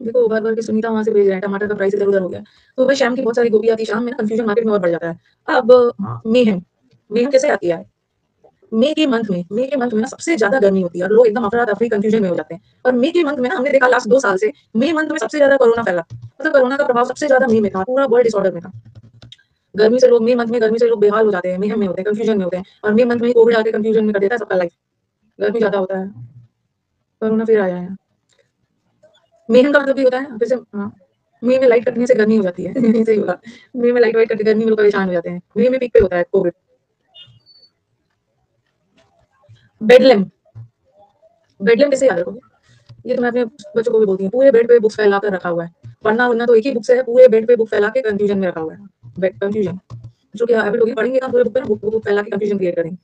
देखो भर भर के सुनीता वहां से भेज रहे हैं, टमाटर का प्राइस इधर उधर हो गया। तो भाई शाम की बहुत सारी गोपियां थी, शाम में ना कंफ्यूजन मार्केट में और बढ़ जाता है। अब मेहम, मेहम कैसे आती है? मई के मंथ में ना सबसे ज्यादा गर्मी होती है, और लोग एकदम अफरा तफरी कंफ्यूजन में हो जाते हैं। और मई के मंथ में ना हमने देखा लास्ट 2 साल से, मई मंथ में सबसे ज्यादा कोरोना फैला, मतलब कोरोना का प्रभाव सबसे ज्यादा मई में था, पूरा वर्ल्ड डिसऑर्डर में था। गर्मी से लोग, मई मंथ में गर्मी से लोग बेहाल हो जाते हैं, मेहम में होते हैं, कंफ्यूजन में होते हैं। और मई मंथ में कोविड आके कंफ्यूजन में कर देता है सबका लाइफ, गर्मी ज्यादा होता है, कोरोना फिर आया है। मेहम का मतलब भी होता है जैसे, हाँ, मई में लाइट कटने से गर्मी हो जाती है। सही बोला, मई में लाइट वाइट कटने गर्मी में लोग परेशान हो जाते हैं, मई में पीक पे होता है कोविड। बेडलेम, बेडलेम कैसे याद रखोगे? ये तो मैं अपने बच्चों को भी बोलती हूँ, पूरे बेड पे बुक्स फैला कर रखा हुआ है, पढ़ना वरना तो एक ही बुक से है, पूरे बेड पे बुक फैला के कंफ्यूजन में रखा हुआ है, बेड कंफ्यूजन। जो कि हैबिट होगी, पढ़ेंगे ना पूरे बुक पे ना, बुक फैला के कंफ्यूजन क्रिएट करेंगे।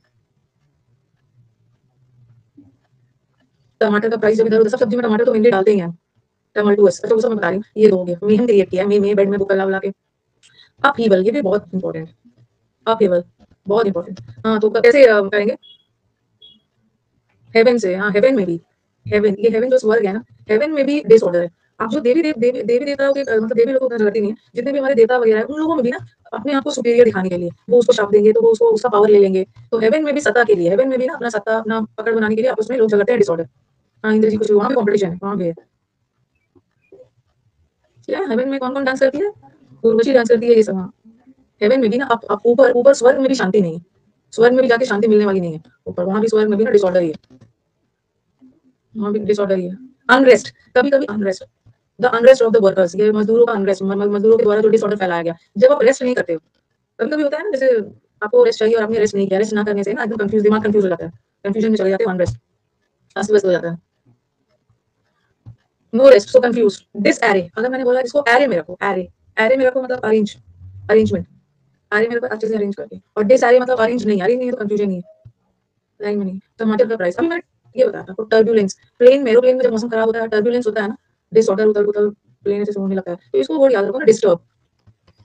टमाटर का प्राइस जब इधर उधर, सब सब्जी में टमाटर तो भिंडी डालते ही हैं, टमाटोस, अच्छा वो सब मैं बता रही हूँ, ये दो हो गया, मेहन क्रिएट किया, मे बेड में बुक फैला उला के। अपहीवल, ये भी बहुत इंपॉर्टेंट, अपहीवल बहुत इंपॉर्टेंट। हाँ तो कैसे करेंगे? हेवन से, हाँ हेवन में भी, हेवन, ये हेवन जो स्वर्ग है ना, हेवन में भी डिसऑर्डर है। आप जो देवी देवताओं के मतलब देवी लोगों को झगड़ती नहीं है, जितने भी हमारे देवता वगैरह है, उन लोगों में भी ना अपने आप को सुपीरियर दिखाने के लिए वो उसको शाप देंगे, तो वो उसको उसका पावर ले लेंगे। तो हेवन में भी सत्ता के लिए, हेवन में भी ना अपना सत्ता अपना पकड़ बनाने के लिए आपस में लोग झगड़ते हैं, डिसऑर्डर। हाँ, इंद्र जी कुछ वहाँ पे कॉम्पिटिशन है, वहाँ पे है। क्या हेवन में कौन-कौन डांस करती है? उर्वशी डांस करती है ये सब। हाँ, हेवन में भी ना आप ऊपर ऊपर स्वर्ग में भी शांति नहीं है। स्वर्ग में भी जाके शांति मिलने वाली नहीं है। ऊपर वहाँ भी स्वर्ग में भी ना डिसऑर्डर ही है। वहाँ भी डिसऑर्डर ही है। अनरेस्ट, कभी-कभी unrest, the unrest of the workers, ये मजदूरों का अनरेस्ट, मजदूरों के द्वारा जो डिसऑर्डर फैलाया गया। जब आप रेस्ट नहीं करते हो, कभी-कभी होता है ना, जैसे आपको रेस्ट चाहिए और आपने रेस्ट नहीं किया, रेस्ट ना करने से ना एकदम कंफ्यूज, दिमाग कंफ्यूज हो जाता है, कंफ्यूजन में चले जाते हो, अनरेस्ट, अस्त-व्यस्त हो जाता है। No rest, so confuse, disarray, अगर मैंने बोला इसको एरे में रखो, एरे, एरे में रखो मतलब अरेंज, अरेंजमेंट, एरे में रखो अच्छे से अरेंज करके, और डिस एरे मतलब अरेंज नहीं, अरेंज नहीं है तो कंफ्यूजन नहीं है, लाइन में नहीं। टमाटर का प्राइस, अभी मैं ये बताया था आपको, टर्बुलेंस, प्लेन एरोप्लेन में जब मौसम खराब होता है, टर्बुलेंस होता है ना, डिसऑर्डर, उथल-पुथल, प्लेन ऐसे होने लगता है, तो इसको वर्ड याद रखो ना, डिस्टर्ब,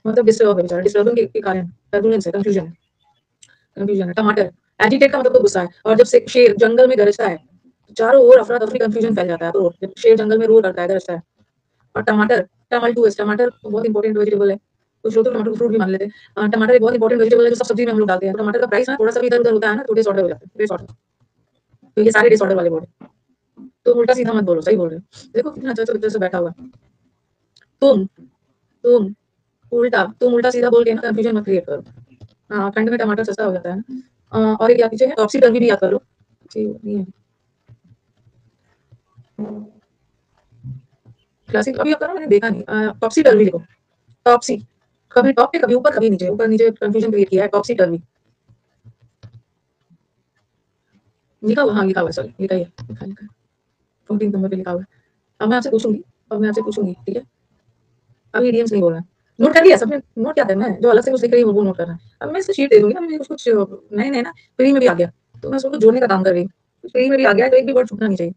मतलब डिस्टर्ब है बेचारा, डिस्टर्बिंग के कारण टर्बुलेंस है, कंफ्यूजन है, कंफ्यूजन है। टमाटर, एजिटेट का मतलब तो गुस्सा है, और जब से शेर जंगल में गरजता है, चारों ओर अफरा-तफरी, कंफ्यूजन फैल जाता है, तो जब शेर जंगल में रोर करता है, गरजता है। और टमाटर, टमाल्टुअस, टमाटर बहुत इंपॉर्टेंट वेजिटेबल है, कुछ लोग तो टमाटर को फ्रूट भी मान लेते हैं। टमाटर एक बहुत इंपॉर्टेंट वेजिटेबल है जो सब सब्जी में हम लोग डालते हैं। टमाटर का प्राइस ना थोड़ा सा भी इधर-उधर होता है ना, तो डिसऑर्डर हो जाता है, डिसऑर्डर। तो ये सारे डिसऑर्डर वाले वर्ड हैं। तो उल्टा सीधा मत बोलो, सही बोल रहे हो। देखो कितना अच्छा तरीके से बैठा हुआ है। तुम, तुम, तुम उल्टा सीधा बोल के ना कंफ्यूजन मत क्रिएट करो। हाँ, ठंड में टमाटर सस्ता हो जाता है ना। और एक याद कीजिए, टॉपसी टर्वी भी याद करो। जी, नहीं है। क्लासिक अभी करो, मैंने देखा नहीं। टॉपसी टर्वी लिखो, टॉपसी, कभी टॉप पे कभी ऊपर कभी नीचे, ऊपर नीचे कंफ्यूजन क्रिएट किया है, टॉपसी टर्वी लिखा हुआ। हाँ लिखा हुआ है, सॉरी लिखा ही है, लिखा है 14 नंबर पे लिखा हुआ है। अब मैं आपसे पूछूंगी, अब मैं आपसे पूछूंगी, ठीक है। अभी इडियम्स नहीं बोल रहा है, नोट कर लिया सबने, नोट क्या करना है, जो अलग से कुछ लिख रही है वो नोट करना है। अब मैं इसको शीट दे दूंगी ना, मुझे कुछ नए नए ना फ्री में भी आ गया, तो मैं उसको जोड़ने का काम कर रही हूँ, फ्री में भी आ गया है, तो एक भी वर्ड छूटना नहीं चाहिए,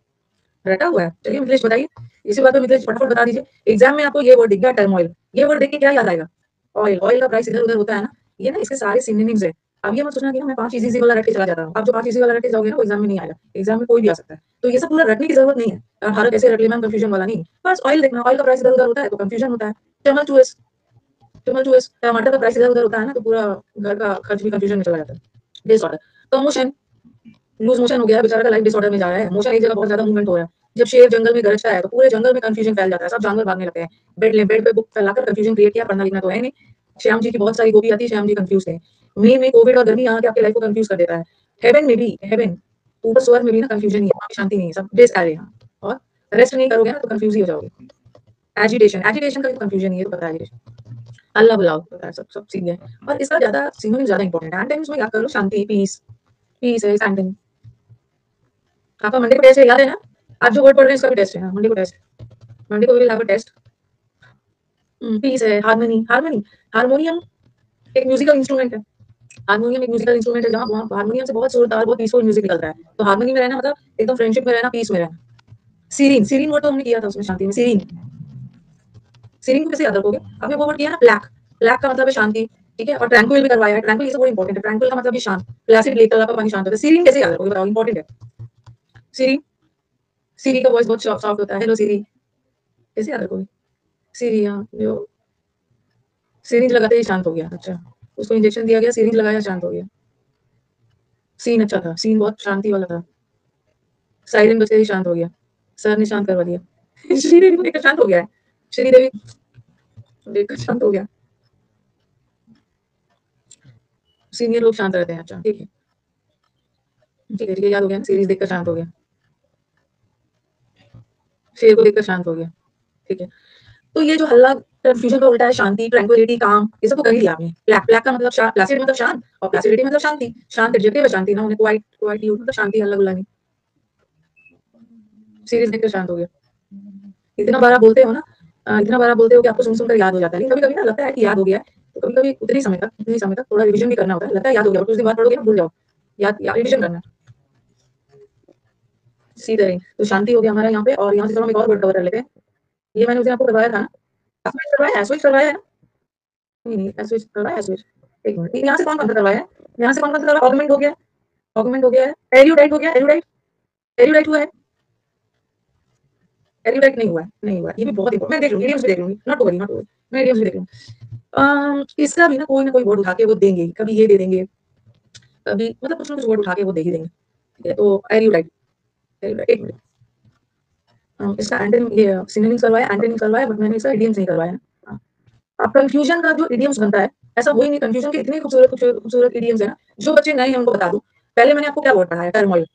रटा हुआ है। चलिए मिथिलेश बताइए, इसी बात पे मिथिलेश फटाफट बता दीजिए, एग्जाम में आपको ये वर्ड दिख गया, टर्मोइल, ये वर्ड देख के क्या याद आएगा? ऑयल, ऑयल का प्राइस इधर उधर होता है ना, ये ना इसके सारे सिनोनिम्स है। अब ये मत सोचना कि ना मैं 5 इजी वाला रट के चला जाता हूँ, आप जो 5 इजी वाला रट के जाओगे ना वो एग्जाम में नहीं आएगा, एग्जाम में कोई भी आ सकता है, तो ये सब पूरा रटने की जरूरत नहीं है। हर कैसे रट लेना, कंफ्यूजन वाला नहीं, बस ऑयल देखना, ऑयल का प्राइस इधर उधर होता है तो कंफ्यूजन होता है। टमल्टुअस, टमल्टुअस, टमाटर का प्राइस इधर उधर होता है ना, तो पूरा घर का खर्च भी कंफ्यूजन में चला जाता है। डिसऑर्डर, कमोशन, लूज मोशन हो गया है बेचारा का, लाइफ डिसऑर्डर में जा रहा है, मोशन एक जगह बहुत ज्यादा मूवमेंट हो रहा है। जब शेर जंगल में गरजता है तो पूरे जंगल में कंफ्यूजन फैल जाता है, सब जानवर भागने लगते हैं। बेड पे बुक फैलाकर कंफ्यूजन क्रिएट किया, पढ़ना लिखना तो है नहीं। श्याम जी की बहुत सारी गोपी आती है, श्याम जी कंफ्यूज थे। मई में कोविड और गर्मी यहाँ के आपके लाइफ को कंफ्यूज कर देता है। हेवन में भी, हेवन ऊपर स्वर्ग में भी ना कंफ्यूजन ही है, वहाँ भी शांति नहीं है, सब डिस एरे यहाँ। और रेस्ट नहीं करोगे ना तो कंफ्यूज ही हो जाओगे। एजिटेशन, एजिटेशन का भी कंफ्यूजन ही है, तो पता है एजिटेशन, अल्लाह बुलाओ, पता है, सब सब सीख गए। और इसका ज्यादा सिनोनिम ज्यादा इंपॉर्टेंट है, एंटोनिम्स में याद कर लो, शांति, पीस, पीस है एंटोनिम। आपका मंडे को टेस्ट है, याद है ना? आज जो वर्ड पढ़ रहे हैं इसका भी टेस्ट है, हाँ, मंडे को टेस्ट, मंडे को will have a test. Peace है, हार्मनी, हार्मनी, हारमोनियम एक म्यूजिकल इंस्ट्रूमेंट है, हारमोनियम एक म्यूजिकल इंस्ट्रूमेंट है, जहाँ वहाँ हारमोनियम से बहुत जोरदार, बहुत पीसफुल म्यूजिक निकलता है, तो हारमोनी में रहना मतलब एकदम फ्रेंडशिप में रहना, पीस में रहना। सीरीन, सीरीन वर्ड तो हमने किया था उसमें, शांति में, सीरीन, सीरीन को कैसे याद रखोगे? आपने वो वर्ड किया ना, ब्लैक, ब्लैक का मतलब है शांति, ठीक है, और ट्रैंक्विल भी करवाया है, ट्रैंक्विल ये बहुत इंपॉर्टेंट है, ट्रैंक्विल का मतलब भी शांत, प्लासिड लेक का पानी शांत होता है। सीरीन कैसे याद रखोगे बताओ, इंपॉर्टेंट है। सीरीन, सीरी का वॉइस बहुत सॉफ्ट होता है, हेलो सीरी, कैसे याद रखोगे? सीरी, हाँ, जो सिरिंज लगाते ही शांत हो गया, अच्छा, उसको इंजेक्शन दिया गया, सिरिंज लगाया, शांत हो गया। सीन अच्छा था, सीन बहुत शांति वाला था, साइरन बजते ही शांत हो गया, सर ने शांत करवा दिया। श्रीदेवी को देखकर शांत हो गया है, श्रीदेवी देखकर शांत हो गया, सीनियर लोग शांत रहते हैं, अच्छा ठीक है, ठीक है, ठीक है, याद हो गया ना, सीरीज देखकर शांत हो गया, शेर को देखकर शांत हो गया, ठीक है। तो ये जो हल्ला कंफ्यूजन का उल्टा है, शांति, ट्रैंक्विलिटी, काम, ये सब तो कर ही लिया आपने। ब्लैक, ब्लैक का मतलब प्लासिड मतलब शांत, और प्लासिडिटी मतलब शांति, शांत एडजेक्टिव है शांति ना, उन्हें क्वाइट, क्वाइट मतलब शांति, हल्ला गुल्ला नहीं। सीरीज देखकर शांत हो गया। इतना बार आप बोलते हो ना, इतना बार आप बोलते हो कि आपको सुन-सुन कर याद हो जाता है, लेकिन कभी-कभी ना लगता है कि याद हो गया है, तो कभी-कभी उतने ही समय तक थोड़ा रिवीजन भी करना होता है, लगता है याद हो गया, और कुछ दिन बाद पढ़ोगे ना भूल जाओ, याद रिवीजन करना। सीधे रही, तो शांति हो गया हमारा यहाँ पे, और यहाँ से चलो हम एक और वर्ड कवर कर लेते हैं। ये मैंने उस दिन आपको करवाया था ना, स्विच करवाया है ना? नहीं, नहीं, स्विच करवाया है, स्विच। एक मिनट, यहाँ से कौन-कौन सा करवाया है? यहाँ से कौन-कौन सा करवाया? ऑगमेंट हो गया है, ऑगमेंट हो गया है, एरुडाइट हो गया, एरुडाइट, एरुडाइट हुआ है, एरियोडाइट नहीं हुआ है, नहीं हुआ है, ये भी बहुत इंपॉर्टेंट। मैं देख लूंगी, इडियम्स भी देख लूंगी, not to worry, not to worry, मैं इडियम्स भी देख लूंगी। इसका भी ना कोई वर्ड उठा के वो देंगे, कभी ये दे देंगे, कभी मतलब कुछ ना कुछ वर्ड उठा के वो दे ही देंगे, ठीक है? तो एरियोडाइट, एरियोडाइट, एक मिनट, इसका एंटोनिम ये सिनोनिम्स करवाया, एंटोनिम करवाया, बट मैंने इसका इडियम्स नहीं करवाया। हाँ, अब कंफ्यूजन का जो इडियम्स बनता है, ऐसा हो ही नहीं, कंफ्यूजन के इतने खूबसूरत खूबसूरत खूबसूरत इडियम्स है ना, जो बच्चे नए हैं उनको बता दूं। पहले मैंने आपको क्या वर्ड पढ़ाया, टर्मोइल,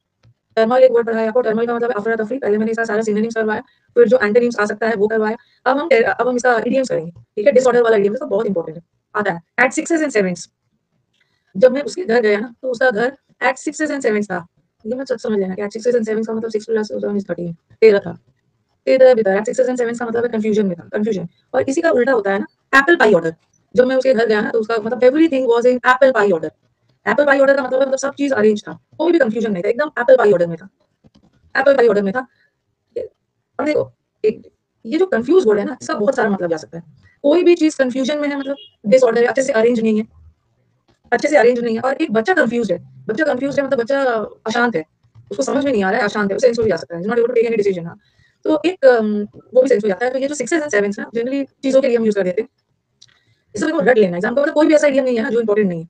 टर्मोइल एक वर्ड पढ़ाया आपको, टर्मोइल का मतलब अफरा तफरी। पहले मैंने इसका सारा सिनोनिम्स करवाया, फिर जो एंटोनिम्स आ सकता है वो करवाया। अब हम इसका इडियम्स करेंगे, ठीक है? डिसऑर्डर वाला इडियम तो बहुत इंपॉर्टेंट है, आता है एट सिक्सेस एंड सेवेंस। जब मैं उसके घर गया ना, तो उसका घर एट सिक्सेस एंड सेवेंस था। ये मैं सच समझ लेना कि एट सिक्सेस एंड सेवेंस का मतलब 6 प्लस 7 इज 13, 13 था। 13 भी था, एट सिक्सेस एंड सेवेंस का मतलब है कंफ्यूजन में था, कंफ्यूजन। और इसी का उल्टा होता है ना एप्पल पाई ऑर्डर। जब मैं उसके घर गया ना, तो उसका मतलब everything was in apple pie order. Apple pie order का मतलब है मतलब सब चीज अरेंज था, कोई भी कंफ्यूजन नहीं था, एकदम एप्पल पाई ऑर्डर में था, एप्पल पाई ऑर्डर में था। और देखो, एक ये जो कंफ्यूज वर्ड है ना, इसका बहुत सारा मतलब जा सकता है। कोई भी चीज कंफ्यूजन में है मतलब डिसऑर्डर है, अच्छे से अरेंज नहीं है, अच्छे से अरेंज नहीं है। और एक बच्चा कंफ्यूज है, बच्चा कंफ्यूज है मतलब बच्चा अशांत है, उसको समझ में नहीं आ रहा है, अशांत है, उसे सेंस हो भी जा सकता है, not able to take any decision. हाँ, तो एक वो भी सेंस हो जाता है। तो ये जो सिक्सेस एंड सेवेंस ना, जनरली चीजों के लिए हम यूज कर देते हैं। इसको देखो रट लेना, एग्जाम का मतलब कोई भी ऐसा इडियम नहीं है ना जो इंपॉर्टेंट नहीं है।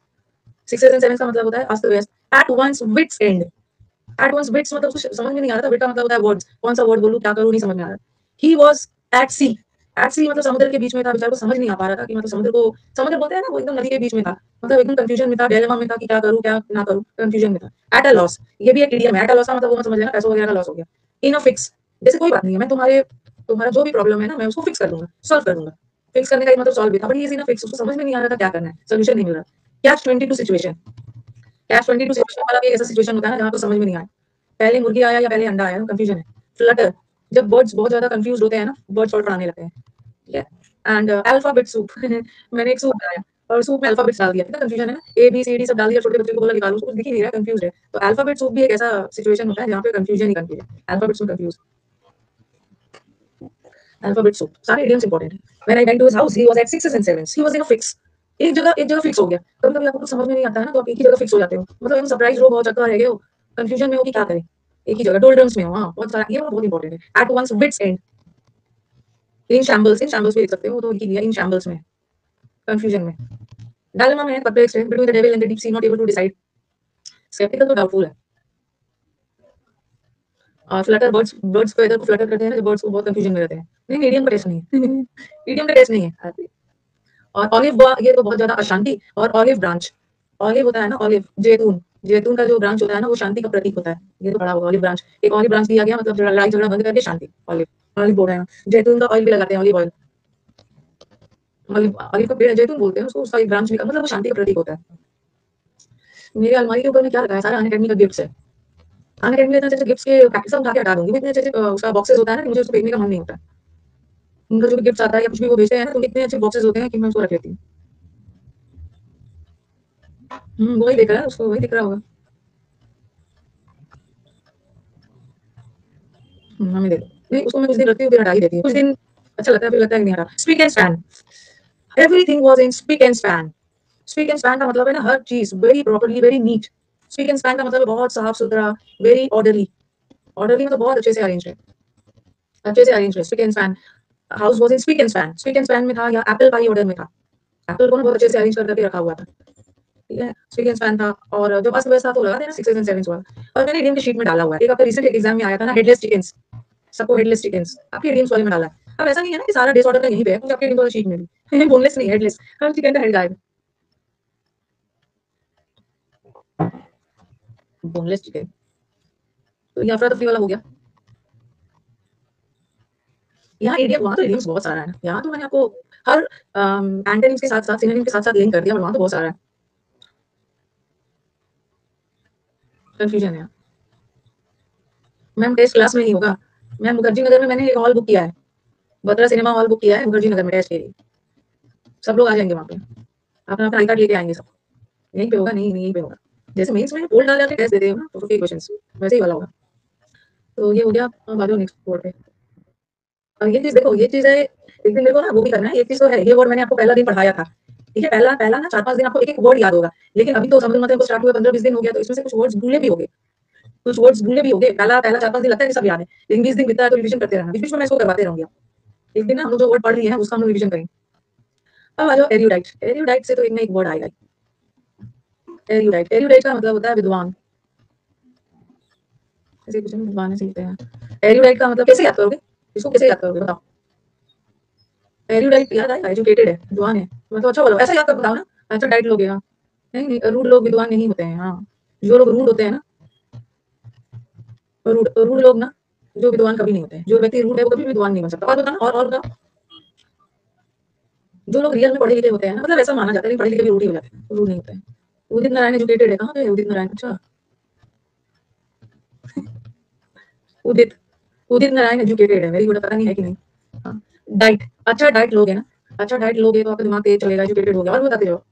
सिक्सेस एंड सेवेंस का मतलब होता है अस्त व्यस्त, at one's wits end. At one's wits मतलब कुछ समझ में नहीं आ रहा था, विट का मतलब होता है वर्ड्स, कौन सा वर्ड बोलूं क्या करूं नहीं समझ में आ रहा। He was at sea, at sea मतलब समुद्र के बीच में था, बेचारे को समझ नहीं आ पा रहा था कि मतलब समुद्र को, समुद्र बोलते हैं ना, वो एकदम नदी के बीच में था, मतलब एकदम कंफ्यूजन में था, डायलेमा में था कि क्या करूं क्या ना करूं, कंफ्यूजन में था। एट अ लॉस, ये भी एक इडियम है, एट अ लॉस का मतलब वो मत समझ लेना पैसों वगैरह का लॉस हो गया। इन अ फिक्स, जैसे कोई बात नहीं है, मैं तुम्हारा जो भी प्रॉब्लम है ना, मैं उसको फिक्स कर दूंगा, सॉल्व कर दूंगा। फिक्स करने का मतलब सॉल्व भी था, बट ये इन अ फिक्स, उसको समझ में नहीं आ रहा था क्या करना है, सोल्यूशन नहीं मिल रहा। कैच 22 सिचुएशन, कैच 22 सिचुएशन वाला भी एक ऐसा सिचुएशन होता है ना जहां तो समझ में नहीं आया, पहले मुर्गी आया या पहले अंडा आया, कंफ्यूजन है। फ्लटर, जब बर्ड्स बहुत ज्यादा कंफ्यूज होते हैं ना, बर्ड्स और पढ़ाने लगते हैं, ठीक है? एंड अल्फाबेट सूप मैंने एक सूप बनाया और सूप में अल्फाबेट्स डाल दिया, कितना कंफ्यूजन है ना, ए बी सी डी सब डाल दिया, छोटे बच्चे को बोला निकालो, उसको कुछ दिख ही नहीं रहा, कंफ्यूज है। तो अल्फाबेट सूप भी एक ऐसा सिचुएशन होता है जहाँ पे कंफ्यूजन ही कंफ्यूजन, अल्फाबेट्स में कंफ्यूज। अल्फाबेट सूप, सारे इडियम्स इंपॉर्टेंट है। When I went to his house he was at 6 and 7, he was in a fix. एक जगह फिक्स हो गया। कभी कभी आपको कुछ समझ में नहीं आता है ना, तो आप एक ही जगह फिक्स हो जाते हो, मतलब एकदम सरप्राइज हो, बहुत चक्कर रह गए हो, कंफ्यूजन में हो कि क्या करें, एक ही जगह डोल्ड्रम्स में हो। हाँ, बहुत सारा, ये बहुत इंपॉर्टेंट है। At one's wits end, in shambles भी लिख सकते हो, तो लिख दिया इन शैम्बल्स में, कंफ्यूजन में। डायलेमा में, परप्लेक्स्ड है, between the devil and the deep sea, not able to decide. Sceptical तो डाउटफुल है। और फ्लटर, बर्ड्स बर्ड्स को इधर को फ्लटर करते हैं ना, जो बर्ड्स को बहुत कंफ्यूजन में रहते हैं। नहीं, मीडियम का टेस्ट नहीं है मीडियम का टेस्ट नहीं है। और ऑलिव, ये तो बहुत ज्यादा अशांति। और ऑलिव ब्रांच, ऑलिव होता है ना, ऑलिव जैतून, जैतून का जो ब्रांच होता है ना, वो शांति का प्रतीक होता है। ये तो बड़ा होगा, ऑलिव ब्रांच, एक ऑलिव ब्रांच दिया गया, मतलब लड़ाई झगड़ा बंद करके शांति, ऑलिव, ऑलिव बोल रहे हैं। जैतून का ऑयल भी लगाते हैं, ऑलिव ऑयल, ऑलिव ऑलिव का पेड़ जैतून बोलते हैं उसको, उसका एक ब्रांच भी, मतलब वो शांति का प्रतीक होता है। मेरी अलमारी के ऊपर में क्या लगा है, सारा अनअकैडमी का गिफ्ट्स है। अनअकैडमी इतने अच्छे गिफ्ट्स के पैकेट सब उठा के हटा दूंगी, इतने अच्छे उसका बॉक्सेस होता है ना कि मुझे उसको फेंकने का मन नहीं होता है। उनका जो भी गिफ्ट्स आता है या कुछ भी वो भेजते हैं ना, तो इतने अच्छे बॉक्सेस होते हैं कि मैं उसको रख लेती हूँ। वही देख रहा है, उसको वही दिख रहा होगा। हमें देखो, नहीं उसको मैं कुछ दिन रखती हूँ, फिर हटा ही देती हूँ, कुछ दिन अच्छा लगता है, फिर लगता है कि नहीं हटा। Speak and span, everything was in speak and span. Speak and span का मतलब है ना, हर चीज very properly, very neat. Speak and span का मतलब है बहुत साफ सुथरा, वेरी ऑर्डरली। ऑर्डरली मतलब बहुत अच्छे से अरेंज है, अच्छे से अरेंज है। Speak and span, house was in speak and span, speak and span में था, या एप्पल पाई ऑर्डर में था। एप्पल को ना बहुत अच्छे से अरेंज करके रखा हुआ था, ठीक है? स्पीक एंड स्पैन था। और जो अस्त व्यस्त था तो लगा देना 6 एंड 7 वाला। और मैंने इडियम की शीट में डाला हुआ है, एक आपका रिसेंट एग्जाम में आया था ना, हेडलेस चिकन्स, सबको हेडलेस चिकन्स आपके इडियम्स वाले में डाला है। अब ऐसा नहीं है ना कि सारा डिसऑर्डर का यहीं पे है, कुछ आपके इडियम वाली शीट में भी बोनलेस नहीं, हेडलेस, हर चिकन का हेड गायब, बोनलेस चिकन। तो ये अफरा तफरी वाला हो गया। यहाँ इडियम, वहां तो इडियम्स बहुत सारा है ना, यहाँ तो मैंने आपको हर एंटोनिम्स के साथ साथ सिनोनिम के साथ साथ लिंक कर दिया, और वहां तो बहुत सारा है, कंफ्यूजन है। मैम टेस्ट क्लास में नहीं होगा, मैम मुखर्जी नगर में मैंने एक हॉल बुक किया है, बत्रा सिनेमा हॉल बुक किया है मुखर्जी नगर में, टेस्ट के लिए सब लोग आ जाएंगे वहाँ पे, अपना अपना आई कार्ड लेके आएंगे सब, यहीं पे होगा, नहीं नहीं यहीं पे होगा। जैसे मेंस में पोल डाल जाके टेस्ट देते हो ना, तो 50 क्वेश्चंस वैसे ही वाला होगा। तो ये हो गया, अब आ जाओ नेक्स्ट बोर्ड पे। और ये चीज देखो, ये चीज है, एक दिन मेरे को ना वो भी करना है, एक चीज तो है, ये वर्ड मैंने आपको पहला दिन पढ़ाया था, ठीक है? पहला पहला ना 4-5 दिन आपको एक एक वर्ड याद होगा, लेकिन अभी तो समुद्र मंथन को स्टार्ट हुए 15-20 दिन हो गया, तो इसमें से कुछ वर्ड्स भूले भी होंगे, कुछ वर्ड्स भूले भी होंगे, पहला पहला 4-5 दिन लगता है कि सब याद है, लेकिन 20 दिन बीतता है तो रिवीजन करते रहना, बीच-बीच में मैं इसको करवाते रहूँगी। एक दिन ना हम लोग जो वर्ड पढ़ लिए हैं उसका हम लोग रिवीजन करेंगे। अब आ जाओ एरुडाइट, एरुडाइट से तो एक ना एक वर्ड आएगा। एरुडाइट, एरुडाइट का मतलब होता है विद्वान। ऐसे कुछ विद्वान ऐसे लिखते हैं। एरुडाइट का मतलब कैसे याद करोगे? इसको कैसे याद करोगे बताओ? एरुडाइट याद आएगा, एजुकेटेड है, विद्वान है, मतलब अच्छा बोलो, ऐसा याद कर बताओ ना, अच्छा डाइट लोगे हाँ। नहीं, रूड लोग विद्वान नहीं होते हैं, हाँ। जो लोग रूड होते हैं ना, रूड रूड लोग ना, जो विद्वान कभी नहीं होते हैं। जो व्यक्ति रूड है वो कभी विद्वान नहीं बन सकता। और बताओ ना, और बताओ। जो लोग रियल में पढ़े लिखे होते हैं ना, मतलब ऐसा माना जाता है कि पढ़े लिखे भी रूड ही हो जाते हैं, रूड नहीं होते हैं। उदित नारायण एजुकेटेड है, कहाँ पे उदित नारायण? अच्छा, उदित उदित नारायण एजुकेटेड है, वेरी गुड, पता नहीं है कि नहीं। हाँ, डाइट, अच्छा डाइट लोगे ना, अच्छा डाइट लोगे तो आपका दिमाग तेज चलेगा, एजुकेटेड हो गया। और बताते जाओ,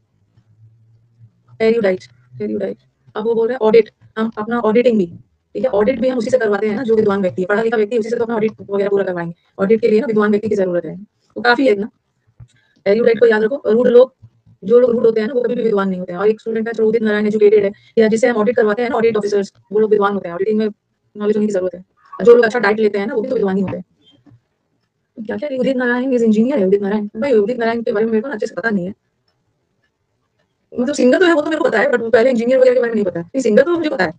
एरुडाइट, एरुडाइट। अब वो बोल रहे हैं ऑडिट, हम अपना ऑडिटिंग भी, ठीक है, ऑडिट भी हम उसी से करवाते हैं ना जो विद्वान व्यक्ति है, पढ़ा लिखा व्यक्ति, उसी से तो अपना ऑडिट वगैरह पूरा करवाएंगे। ऑडिट के लिए ना विद्वान व्यक्ति की जरूरत है, तो काफी है ना। एरुडाइट को याद रखो। रूड लोग, जो लोग रूड होते हैं ना वो कभी भी विद्वान नहीं होते हैं। और एक स्टूडेंट है जो उदित नारायण एजुकेटेड है, या जिसे हम ऑडिट करवाते हैं ना, ऑडिट ऑफिसर्स, वो लोग विद्वान होते हैं, ऑडिटिंग में नॉलेज होने की जरूरत है। और जो लोग अच्छा डाइट लेते हैं ना वो भी तो विद्वान ही होते हैं। क्या क्या, उदित नारायण इज इंजीनियर है, उदित नारायण भाई, उदित नारायण के बारे में मेरे को ना अच्छे से पता नहीं है। मतलब सिंगर तो है, वो तो मेरे को पता है, बट पहले इंजीनियर वगैरह के बारे में नहीं पता है। सिंगर तो मुझे पता है।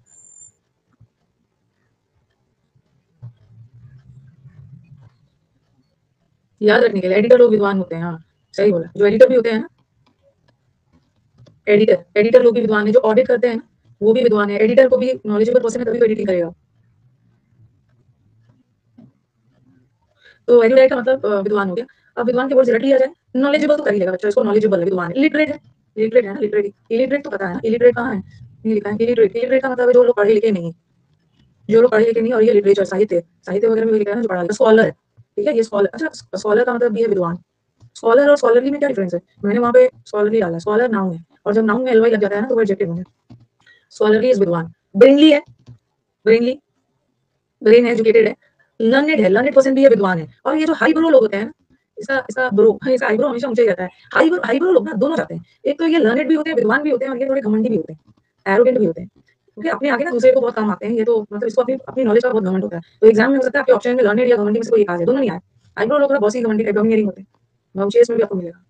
याद रखने के लिए एडिटर लोग विद्वान होते हैं, हाँ सही बोला। जो एडिटर भी होते हैं ना, एडिटर एडिटर लोग भी विद्वान है। जो ऑडिट करते हैं ना वो भी विद्वान है। एडिटर को भी नॉलेजेबल पर्सन है तभी वो एडिटिंग करेगा। तो एडुलाइट का मतलब विद्वान हो गया। अब विद्वान के वर्ड रट लिया जाए, नॉलेजेबल तो कर ही लेगा बच्चा, इसको नॉलेजेबल है, विद्वान है। इलिटरेट है, इलिटरेट है ना, लिटरेट, इलिटरेट तो पता है ना, इलिटरेट कहाँ है? नहीं लिखा है इलिटरेट। इलिटरेट का मतलब है जो लोग पढ़े लिखे नहीं, जो लोग पढ़े लिखे नहीं। और ये लिटरेचर, साहित्य, साहित्य वगैरह में लिखा है ना जो पढ़ा लिखा। स्कॉलर है, ठीक है, ये स्कॉलर। अच्छा, स्कॉलर का मतलब भी है विद्वान। स्कॉलर और स्कॉलरली में क्या डिफरेंस है? मैंने वहां पे स्कॉलरली डाला, स्कॉलर नाउन है, और जब नाउन में एलवाई लग जाता है ना तो वो एडजेक्टिव हो गया। स्कॉलरली इज विद्वान। ब्रेनली है, ब्रेनली, ब्रेन एजुकेटेड है। लर्नेड है, लर्नेड पर्सन भी है, विद्वान है। और ये जो हाई ब्रो लोग होते हैं, इसका इसका ब्रो, इसका आईब्रो हमेशा ऊंचा ही रहता है। हाई ब्रो लोग ना दोनों जाते हैं, एक तो ये लर्नेड भी होते हैं, विद्वान भी होते हैं, और ये थोड़े घमंडी भी होते हैं, एरोगेंट भी होते हैं, क्योंकि अपने आगे ना दूसरे को बहुत काम आते हैं। ये तो मतलब इसको अपनी अपनी नॉलेज का बहुत घमंड होता है। तो एग्जाम में हो सकता है आपके ऑप्शन में लर्नेड या घमंडी में से कोई एक आ जाए, दोनों नहीं आए। आईब्रो लोग बहुत ही घमंडी टाइप डोमिनियरिंग होते हैं, वाउचेस में भी आपको मिलेगा।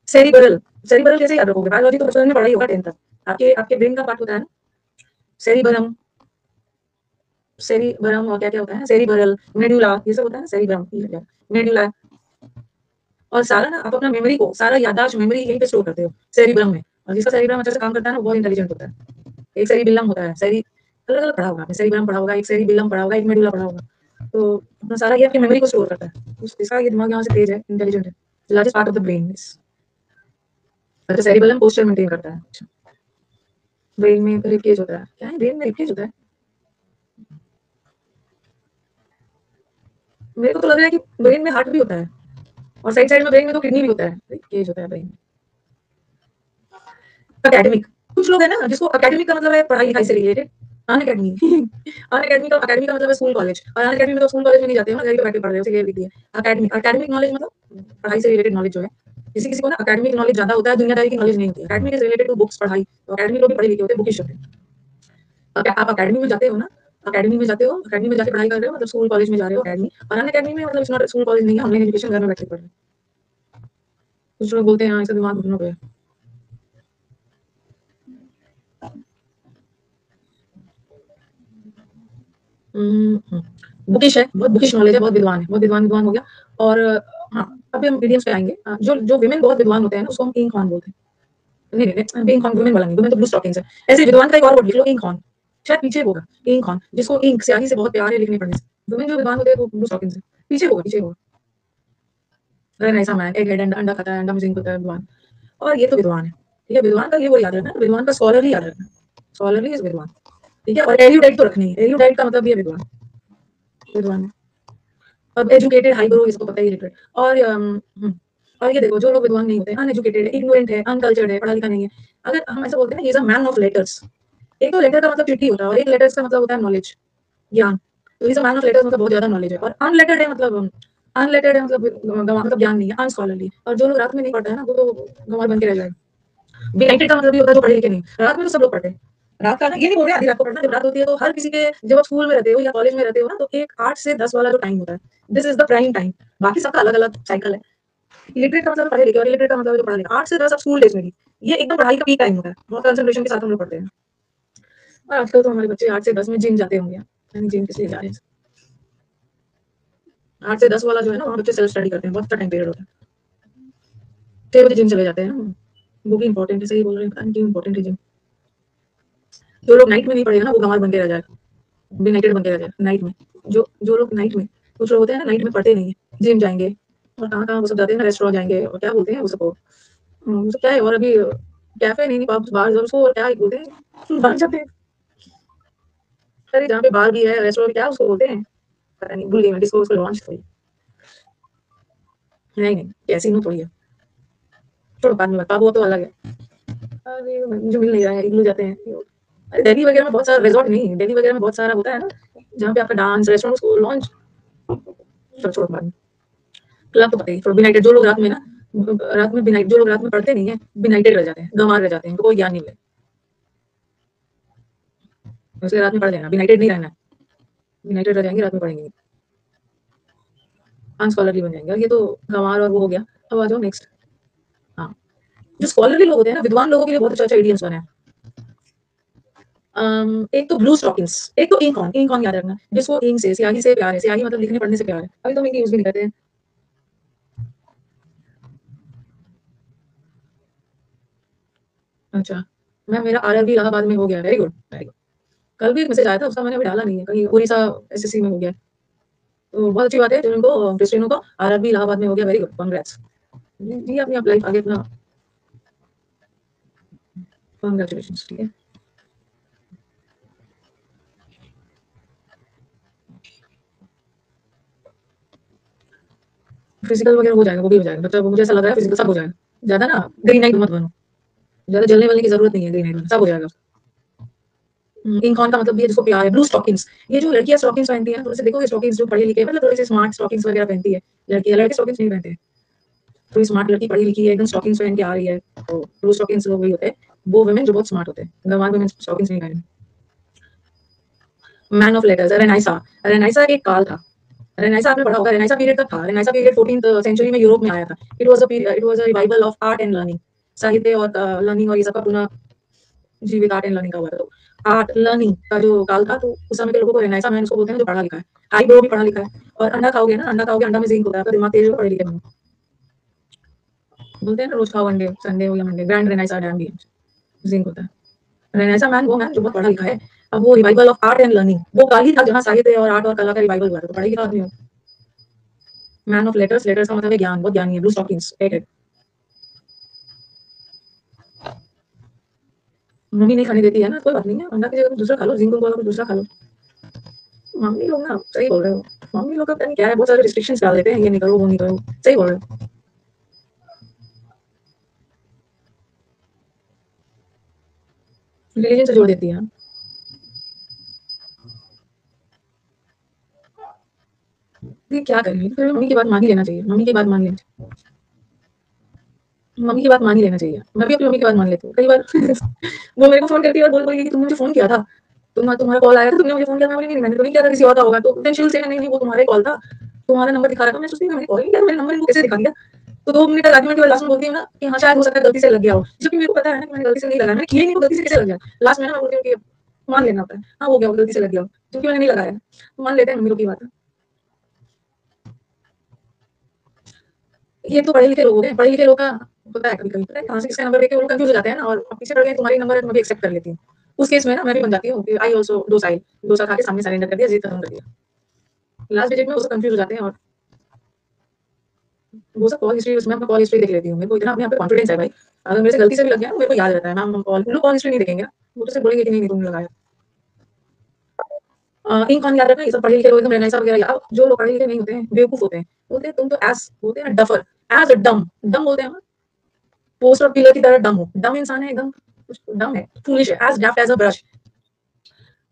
सेरिब्रल, सेरिब्रल कैसे याद रखोगे? बायोलॉजी तो बचपन में पढ़ा ही होगा 10th तक। आपके आपके ब्रेन का पार्ट होता है ना, सेरिबरम, सेरिबरम, और क्या क्या होता है, सेरिबरल, मेडुला, ये सब होता है ना, सेरिब्रम, मेडुला। और सारा ना आप अपना मेमोरी को, सारा याददाश्त मेमोरी यहीं पे स्टोर करते हो, सेरिब्रम में। और जिसका सेरिब्रम अच्छे से काम करता है ना वो बहुत इंटेलिजेंट होता है। एक सेरिबिलम होता है, सेरी, अलग अलग पढ़ा होगा आपने, सेरिब्रम पढ़ा होगा, एक सेरिबिलम पढ़ा होगा, एक मेडुला पढ़ा होगा। तो अपना सारा ये आपकी मेमोरी को स्टोर करता है। इसका ये दिमाग यहाँ से तेज है, इंटेलिजेंट है, largest part of the brain. अच्छा, सेरिबेलम पोस्चर मेंटेन करता है। अच्छा, ब्रेन में रिपकेज होता है, क्या है ब्रेन में रिपकेज होता है? मेरे को तो लग रहा है कि ब्रेन में हार्ट भी होता है, और साइड साइड में ब्रेन में तो किडनी भी होता है, रिपकेज होता है ब्रेन। एकेडमिक, कुछ लोग है ना जिसको एकेडमिक का मतलब है पढ़ाई लिखाई से रिलेटेड, अन अकेडमी अन अकेडमी का मतलब है स्कूल कॉलेज। और अन अकेडमी में तो स्कूल कॉलेज में नहीं जाते हो ना, घर पे बैठ के पढ़ रहे हो, उसे लिख दिया एकेडमिक। एकेडमिक नॉलेज मतलब पढ़ाई से रिलेटेड नॉलेज जो है। किसी किसी को ना एकेडमिक नॉलेज ज्यादा होता है, दुनियादारी की नॉलेज नहीं होती है। Academic is related to books, पढ़ाई। तो एकेडमिक लोग भी पढ़े लिखे होते हैं, बुकिश होते हैं। आप एकेडमी में जाते हो ना, एकेडमी में जाते हो, एकेडमी में जाके पढ़ाई कर रहे हो, मतलब स्कूल कॉलेज में जा रहे हो एकेडमी। और अन अकेडमी में मतलब इट्स नॉट स्कूल कॉलेज नहीं है, ऑनलाइन एजुकेशन, घर में बैठ के पढ़ रहे हो। कुछ लोग बोलते हैं हाँ इसका दिमाग घुटनों पे है। बुकिश है, बहुत बुकिश नॉलेज है, बहुत विद्वान है, बहुत विद्वान, विद्वान हो गया। और हाँ, अभी हम इडियम्स पे आएंगे। जो जो विमेन बहुत विद्वान होते हैं ना उसको हम किंग खान बोलते हैं। नहीं नहीं नहीं, इंक ऑन वुमेन वाला नहीं, वुमेन तो ब्लू स्टॉकिंग्स है। ऐसे विद्वान का एक और वर्ड लिख लो, इंक ऑन, शायद पीछे होगा। इंक ऑन, जिसको इंक स्याही से बहुत प्यार है लिखने पढ़ने से। वुमेन जो विद्वान होते हैं वो ब्लू स्टॉकिंग्स है, पीछे होगा, पीछे होगा। अगर ऐसा मैन एक हेड अंडा अंडा खाता है, अंडा में जिंक होता है, विद्वान। और ये तो विद्वान है, ठीक है। विद्वान का ये वो याद रखना, विद्वान का स्कॉलरली याद रखना, स्कॉलरली इज विद्वान, ठीक है। और एल्यूडाइट तो रखनी है, एल्यूडाइट का मतलब भी है विद्वान, विद्वान है। अब एजुकेटेड, हाई ब्रो, इसको पता ही लिटरेट। और और ये देखो, जो लोग विद्वान नहीं होते, अनएजुकेटेड है, इग्नोरेंट है, अनकल्चर्ड है, पढ़ा लिखा नहीं है। अगर हम ऐसा बोलते हैं ना, he is a man of letters. एक तो लेटर का मतलब चिट्ठी होता है, और एक लेटर्स का मतलब होता है नॉलेज, ज्ञान। तो is a man of letters मतलब बहुत ज्यादा नॉलेज है। और अनलेटर्ड है मतलब, अनलेटर्ड है मतलब मतलब ज्ञान नहीं है, अनस्कॉलरली। और जो लोग रात में नहीं पढ़ता है ना वो तो गंवार बन के रह जाएगा। बिलाइटेड का मतलब भी होता है जो पढ़े लिखे नहीं, रात में तो सब लोग पढ़ते हैं। रात का ना ये नहीं बोल रहे आधी रात को पढ़ना, जब रात होती है तो हर किसी के, जब आप स्कूल में रहते हो या कॉलेज में रहते हो ना, तो एक 8 से 10 वाला जो टाइम होता है, this is the prime time. बाकी सबका अलग-अलग साइकिल है। इलिटरेट का मतलब पढ़े लिखे और इलिटरेट का मतलब जो पढ़ा लिखा। 8 से 10 आप स्कूल डेज में भी, ये एकदम पढ़ाई का पीक टाइम होता है। बहुत कंसंट्रेशन के साथ हम लोग पढ़ते हैं। और आजकल तो हमारे बच्चे 8 से 10 में जिम जाते होंगे। यानी जिम किस लिए जा रहे हैं? 8 से 10 वाला जो है ना, वहाँ बच्चे सेल्फ स्टडी करते हैं, बहुत अच्छा टाइम पीरियड होता है। 6 बजे जिम चले जाते हैं ना, वो भी इम्पोर्टेंट है, सही बोल रहे हैं, पता नहीं क्यों इम्पोर्टेंट है जिम। जो लोग नाइट में नहीं पढ़ेगा ना, वो गंवार बन के रह जाएगा, बेनाइटेड बन के रह जाएगा नाइट में। जो जो लोग नाइट में, कुछ लोग होते हैं ना नाइट में पढ़ते नहीं है, जिम जाएंगे और कहाँ-कहाँ वो सब जाते हैं ना, रेस्टोरेंट जाएंगे और क्या बोलते हैं वो सबको, वो सब क्या है, और अभी कैफे नहीं, पब्स, बार्स और उसको क्या ही बोलते हैं, बाहर जाते हैं। अरे जहाँ पे बार भी है, रेस्टोरेंट क्या उसको बोलते हैं, पता नहीं, भूल गई मैं, डिस्को उसको लॉन्च थोड़ी, नहीं नहीं कैसीनो थोड़ी है, छोड़ो बाद में बता, वो तो अलग है। अरे मुझे मिल नहीं रहा है, इग्नू जाते हैं। अरे दिल्ली वगैरह में बहुत सारा रिजॉर्ट, नहीं दिल्ली वगैरह में बहुत सारा होता है ना, जहाँ पे आपका डांस रेस्टोरेंट उसको लॉन्च, छोड़ो छोड़ो बाद में। क्लब तो पता ही, बिनाइटेड जो लोग रात में ना, रात में बिनाइट, जो लोग रात में पढ़ते नहीं है, बिनाइटेड रह जाते हैं, गंवार रह जाते हैं, उनको कोई ज्ञान नहीं मिले, उसके रात में पढ़ लेना, बिनाइटेड नहीं रहना है, बिनाइटेड रह जाएंगे, रात में पढ़ेंगे नहीं, अनस्कॉलरली बन जाएंगे। और ये तो गंवार और वो हो गया। अब आ जाओ नेक्स्ट। हाँ, जो स्कॉलरली लोग होते हैं ना, विद्वान लोगों के लिए बहुत अच्छा अच्छा इडियम्स बने हैं। एक तो ब्लू स्टॉकिंग्स, एक तो इंक ऑन, इंक ऑन याद रखना, जिसको इंक से, स्याही से प्यार है, स्याही मतलब लिखने पढ़ने से प्यार है, अभी तो हम इंक यूज भी नहीं करते हैं। अच्छा, मैम मेरा आरआरबी इलाहाबाद में हो गया, वेरी गुड वेरी गुड। कल भी एक मैसेज आया था, उसका मैंने अभी डाला नहीं है, कहीं उड़ीसा एसएससी में हो गया, तो बहुत अच्छी बात है, जिनको क्रिस्टियनों को आरआरबी इलाहाबाद में हो गया, वेरी गुड, कांग्रेट्स जी, अपनी आप लाइफ आगे अपना, कांग्रेचुलेशन, ठीक है। फिजिकल वगैरह हो जाएगा, वो भी हो जाएगा, मतलब मुझे ऐसा लग रहा है फिजिकल सब हो जाएगा, ज्यादा ना ग्रीन नाइट मत बनो, ज्यादा जलने वालने की जरूरत नहीं है, ग्रीन नाइट में सब हो जाएगा। इंकॉन का मतलब भी है जिसको प्यार है, ब्लू स्टॉकिंग्स, ये जो लड़कियां स्टॉकिंग्स पहनती हैं, थोड़े से देखोगे स्टॉकिंग्स जो पढ़ी लिखी है, मतलब थोड़े से स्मार्ट स्टॉकिंग्स वगैरह पहनती है लड़कियां, लड़के स्टॉकिंग्स नहीं पहनते, थोड़ी स्मार्ट लड़की पढ़ी लिखी है, एकदम स्टॉकिंग्स पहन के आ रही है, तो ब्लू स्टॉकिंग्स लोग वही होते हैं, वो वुमेन जो बहुत स्मार्ट होते हैं, गंवार वुमेन स्टॉकिंग्स नहीं पहने। मैन ऑफ लेटर्स, रेनाइसा, रेनाइसा एक काल था, रेनाइसा आपने पढ़ा होगा, रेनाइसा पीरियड कब था, रेनाइसा पीरियड 14th सेंचुरी में यूरोप में आया था, it was a period, it was a revival of art and learning, साहित्य और लर्निंग और ये सब का पुनः जीवित, आर्ट एंड लर्निंग का हुआ था, तो आर्ट लर्निंग का जो काल था, तो उस समय के लोगों को रेनाइसा मैन उसको बोलते हैं जो पढ़ा लिखा है, हाई ब्रो भी पढ़ा लिखा है, और अंडा खाओगे ना, अंडा खाओगे, अंडा में जिंक होता है, आपका दिमाग तेज होगा, पढ़े लिखे बनो, बोलते हैं ना रोज खाओ अंडे, संडे हो या मंडे, ग्रैंड रेनाइसा डैम भी जिंक होता है। रेनेसा मैन वो मैन जो बहुत पढ़ा लिखा है, अब वो revival of art and learning, वो काल ही था जहाँ साहित्य और आर्ट और कला का रिवाइवल हुआ था, तो पढ़ाई लिखा आदमी हो। मैन ऑफ लेटर्स, लेटर्स का मतलब है ज्ञान, बहुत ज्ञानी है, ब्लू स्टॉकिंग्स, एक मम्मी नहीं खाने देती है ना, कोई बात नहीं है, अंडा की जगह कुछ दूसरा खा लो, जिंक वाला कुछ दूसरा खा लो। मम्मी लोग ना सही बोल रहे हो, मम्मी लोग का पता नहीं क्या है, बहुत सारे रिस्ट्रिक्शंस डाल देते हैं, ये नहीं करो वो नहीं करो, सही बोल रहे हो। रिलीजन से जोड़ देती है। ये क्या करेंगे, फिर मम्मी की बात मान ही लेना चाहिए, मम्मी की बात मान लेनी चाहिए, मम्मी की बात मान ही लेना चाहिए, मैं भी अपनी मम्मी की बात मान लेती हूँ कई बार वो मेरे को फोन करती है और बोलेगी कि तुमने मुझे फोन किया था, तुम्हारा कॉल आया था, तुमने मुझे फोन किया, मैं बोली नहीं मैंने तो नहीं किया था, किसी और का होगा, तो देन शी विल से नहीं नहीं वो तुम्हारा कॉल था, तुम्हारा नंबर दिखा रहा था, मैं सोचती हूँ मैंने कॉल नहीं किया, मेरे नंबर इनको कैसे दिखा दिया, तो 2 मिनट का आर्गुमेंट के बाद लास्ट में बोलती हूँ ना कि हाँ शायद हो सकता है गलती से लग गया हो, जबकि मेरे को पता है ना कि मैंने गलती से नहीं लगाया, मैंने किया ही नहीं, तो गलती से कैसे लग गया, लास्ट में ना मैं बोलती हूँ कि मान लेना होता है, हाँ हो गया गलती से लग गया, क्योंकि मैंने नहीं लगाया, मान लेते हैं मम्मी लोग की बात। ये तो पढ़े लिखे लोग हो गए, पढ़े लिखे लोग का होता है कभी कभी, पता है कहाँ से किसका नंबर लेके वो लोग कंफ्यूज हो जाते हैं ना, और पीछे पड़ गए तुम्हारी नंबर है तो मैं भी एक्सेप्ट कर लेती हूँ, उस केस में ना मैं भी बन जाती हूँ आई ऑल्सो डोसा खा के सामने सरेंडर कर दिया, जीत खत्म कर दिया, लास्ट विजिट में वो सब कंफ्यूज हो जाते हैं, और वो सब कॉल हिस्ट्री, उसमें अपना कॉल हिस्ट्री देख लेती हूँ, मेरे को इतना अपने आप पे कॉन्फिडेंस है भाई, अगर मेरे से गलती से भी लग गया ना मेरे को याद रहता है, मैम कॉल लोग कॉल हिस्ट्री नहीं देखेंगे, वो तो सिर्फ बोलेंगे कि नहीं नहीं तुमने लगाया। इंक ऑन याद रखना, ये सब पढ़े लिखे लोग एकदम रेनाइसा वगैरह यार, जो लोग पढ़े लिखे नहीं होते हैं बेवकूफ होते हैं, बोलते हैं तुम तो एस बोलते हैं डफर, एज डम, डम बोलते हैं, पोस्ट और पिलर की तरह डम हो, डम इंसान है एकदम, डम है, फूलिश है, as deft as a brush,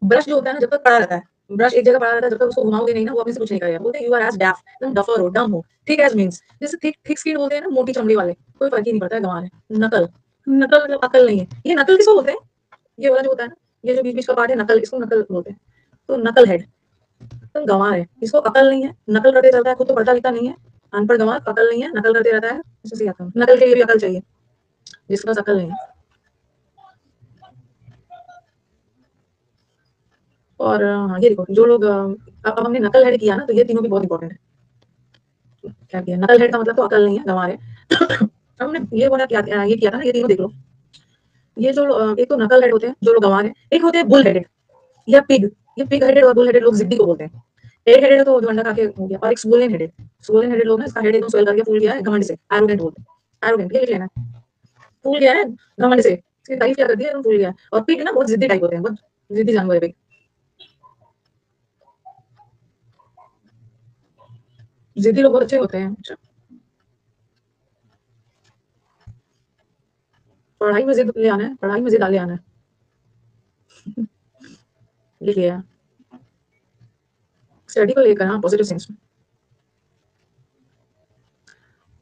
brush जो होता है ना जब तक पड़ा रहता है, ब्रश एक जगह पड़ा रहता है, जब तक उसको घुमाओगे नहीं ना वो अपने से कुछ नहीं करेगा, बोलते हैं यू आर एज डेफ, तुम डफर हो, डम हो, थिक एज मींस, जैसे थिक थिक स्किन बोलते हैं ना मोटी चमड़ी वाले, कोई फर्क ही नहीं पड़ता है, गंवार है, नकल, नकल मतलब अकल नहीं है, ये नकल किसको बोलते हैं, ये वाला जो होता है ना, ये जो बीच बीच का पार्ट है नकल, इसको नकल बोलते हैं। तो नकल हेड तो गंवार है, इसको अकल नहीं है, नकल करते रहता है, खुद तो पढ़ता लिखता नहीं है, अनपढ़ गंवार, अकल नहीं है, नकल करते रहता है, इसे सिखाता हूँ। नकल के लिए भी अकल चाहिए, जिसके पास अकल नहीं है। और हाँ ये देखो जो लोग अब हमने नकल हेड किया ना, तो ये तीनों भी बहुत इंपॉर्टेंट है। क्या किया, नकल हेड का मतलब तो अकल नहीं है, गंवार है। हमने ये बोला क्या ये किया था ना, ये तीनों देख लो। ये जो एक तो नकल हेड होते हैं जो लोग गंवार हैं, एक होते हैं बुल हेडेड या पिग। ये पिग हेडेड और बुल हेडेड लोग जिद्दी को बोलते हैं। एग हेडेड तो जो अंडा खा के हो गया, और एक swollen हेडेड। swollen हेडेड लोग ना, इसका हेड एकदम स्वेल करके फूल गया है घमंड से, एरोगेंट बोलते हैं। एरोगेंट ये लिख लेना, फूल गया है घमंड से, इसकी तारीफ क्या कर दी है, एकदम फूल गया है। और पिग ना बहुत जिद्दी टाइप होते हैं, बहुत जिद्दी जानवर है पिग। जिद्दी लोग बहुत अच्छे होते हैं। अच्छा, पढ़ाई में जिद ले आना है, पढ़ाई में जिद ले आना है। लिख लिया, स्टडी को लेकर, हाँ पॉजिटिव सेंस में।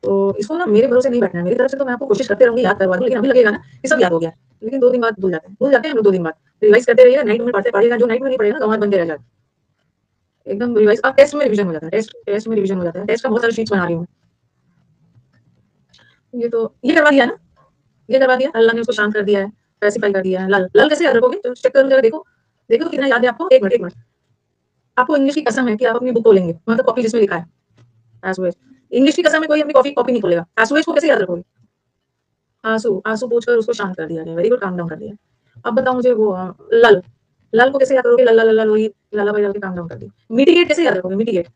तो इसको ना मेरे भरोसे नहीं बैठना है, मेरी तरफ से तो मैं आपको कोशिश करते रहूंगी याद करवा दूं, लेकिन अभी लगेगा ना कि सब याद हो गया, लेकिन 2 दिन बाद भूल जाते हैं हम लोग। 2 दिन बाद रिवाइज करते रहिएगा, नाइट में पढ़ते पढ़ेगा, जो नाइट में नहीं पढ़ेगा ना गंवार बन के रह जाएगा। एकदम रिवाइज, अब टेस्ट में रिवीजन हो जाता है, टेस्ट में रिवीजन हो जाता है। टेस्ट का बहुत सारे शीट्स बना रही हूँ। ये तो ये करवा दिया ना, ये करवा दिया, अल्लाह ने उसको शांत कर दिया है, पैसिफाई कर दिया है। लल लल कैसे याद रखोगे, तो चेक करो जरा, देखो देखो तो कितना याद है आपको। एक मिनट एक मिनट, आपको इंग्लिश की कसम है कि आप अपनी बुक खोलेंगे, मतलब कॉपी जिसमें लिखा है एसओएस। इंग्लिश की कसम है, कोई अपनी कॉपी कॉपी नहीं खोलेगा। एसओएस को कैसे याद रखोगे। आंसू आंसू पूछकर उसको शांत कर दिया गया, वेरी गुड, काम डाउन कर दिया। अब बताओ मुझे वो लल, लल को कैसे याद करोगे, लल्ला लल्ला लोही, लल्ला भाई, काम डाउन कर दिया। मिटिगेट कैसे याद रखोगे, मिटिगेट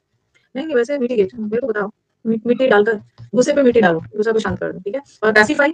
नहीं नहीं, वैसे मिटिगेट मेरे को बताओ। मिट्टी डालकर गुस्से पे मिट्टी डालो, गुस्से को शांत कर दो, ठीक है। और पैसिफाई,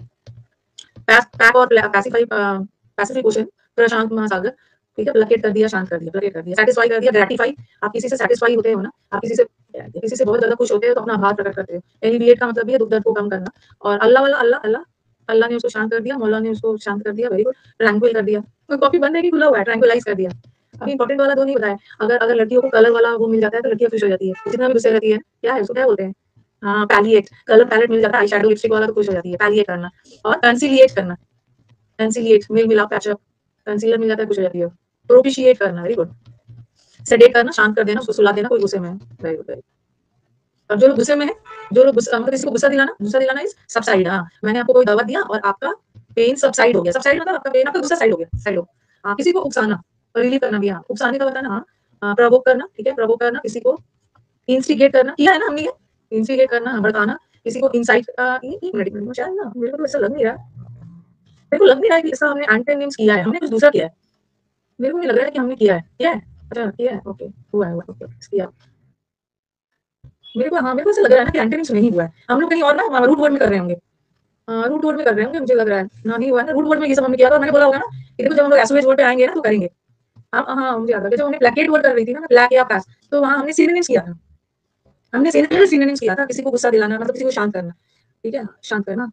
पैक और पैसिफाई, पैसिफिक क्वेश्चन, प्रशांत महासागर, ठीक है, प्लेकेट कर दिया, शांत कर दिया, प्लेकेट कर दिया, सेटिस्फाई कर दिया, ग्रेटिफाई। आप किसी से सेटिस्फाई होते हो ना, आप किसी से बहुत ज्यादा खुश होते हो तो अपना आभार प्रकट करते हो। एलिविएट का मतलब भी है दुख दर्द को कम करना। और अल्लाह वाला, अल्लाह अल्लाह, अल्लाह ने उसको शांत कर दिया, मौला ने उसको शांत कर दिया, वेरी गुड। ट्रैंक्विल कर दिया, कोई कॉपी बंद है कि खुला हुआ है, ट्रैंक्विलाइज कर दिया। अभी इंपॉर्टेंट वाला दो नहीं बताया। अगर अगर लड़कियों को कलर वाला वो मिल जाता है तो लड़कियां खुश हो जाती है, जितना भी गुस्से रहती है, क्या है उसको क्या बोलते हैं, हाँ पैलिएट, कलर पैलेट मिल जाता है, आई शेडो लिपस्टिक वाला तो खुश हो जाती है, पैलिएट करना। और कंसिलिएट करना, कंसिलिएट मेल मिलाप पैचअप, कंसीलर मिल जाता है, खुश हो जाती है। प्रोपिशिएट करना, वेरी गुड। सेडेट करना, शांत कर देना, उसको सुला देना, कोई गुस्से में है, वेरी गुड। अब जो लोग गुस्से में है, जो लोग मतलब किसी को गुस्सा दिलाना इज सबसाइड। हाँ, मैंने आपको कोई दवा दिया और आपका पेन सबसाइड हो गया, सबसाइड मतलब आपका पेन, आपका गुस्सा साइड हो गया, साइड हो। हाँ, किसी को उकसाना, रिलीव करना भी, हाँ उकसाने का बताना, हाँ प्रवोक करना, ठीक है, प्रवोक करना किसी को, इंस्टिगेट करना, किया है ना हमने ये, इंस्टिगेट करना, भड़काना किसी को, इंसाइट, एक मिनट शायद ना, मेरे को तो ऐसा लग नहीं रहा, मेरे को लग नहीं रहा है कि ऐसा हमने एंटोनिम्स किया है, हमने कुछ दूसरा किया है। मेरे को नहीं लग रहा है कि हमने किया है, किया है, अच्छा किया है, ओके, हुआ ओके किया। मेरे को, हाँ मेरे को ऐसा लग रहा है ना कि एंटोनिम्स नहीं हुआ है, हम लोग कहीं और ना रूट वर्ड में कर रहे होंगे। रूट वर्ड में कर रहे होंगे, मुझे लग रहा है ना, नहीं हुआ है ना रूट वर्ड में, ये सब हमने किया था, मैंने बोला होगा ना कि देखो जब हम लोग एसओएच वर्ड पे आएंगे ना तो करेंगे। हाँ हाँ मुझे याद आ गया, जब हमने प्लेकेट वर्ड कर रही थी ना, प्लेक या पैस, तो वहाँ हमने सिनोनिम्स किया था, हमने सिनोनिम्स किया था, किसी को गुस्सा दिलाना मतलब किसी को शांत करना, ठीक है, शांत करना।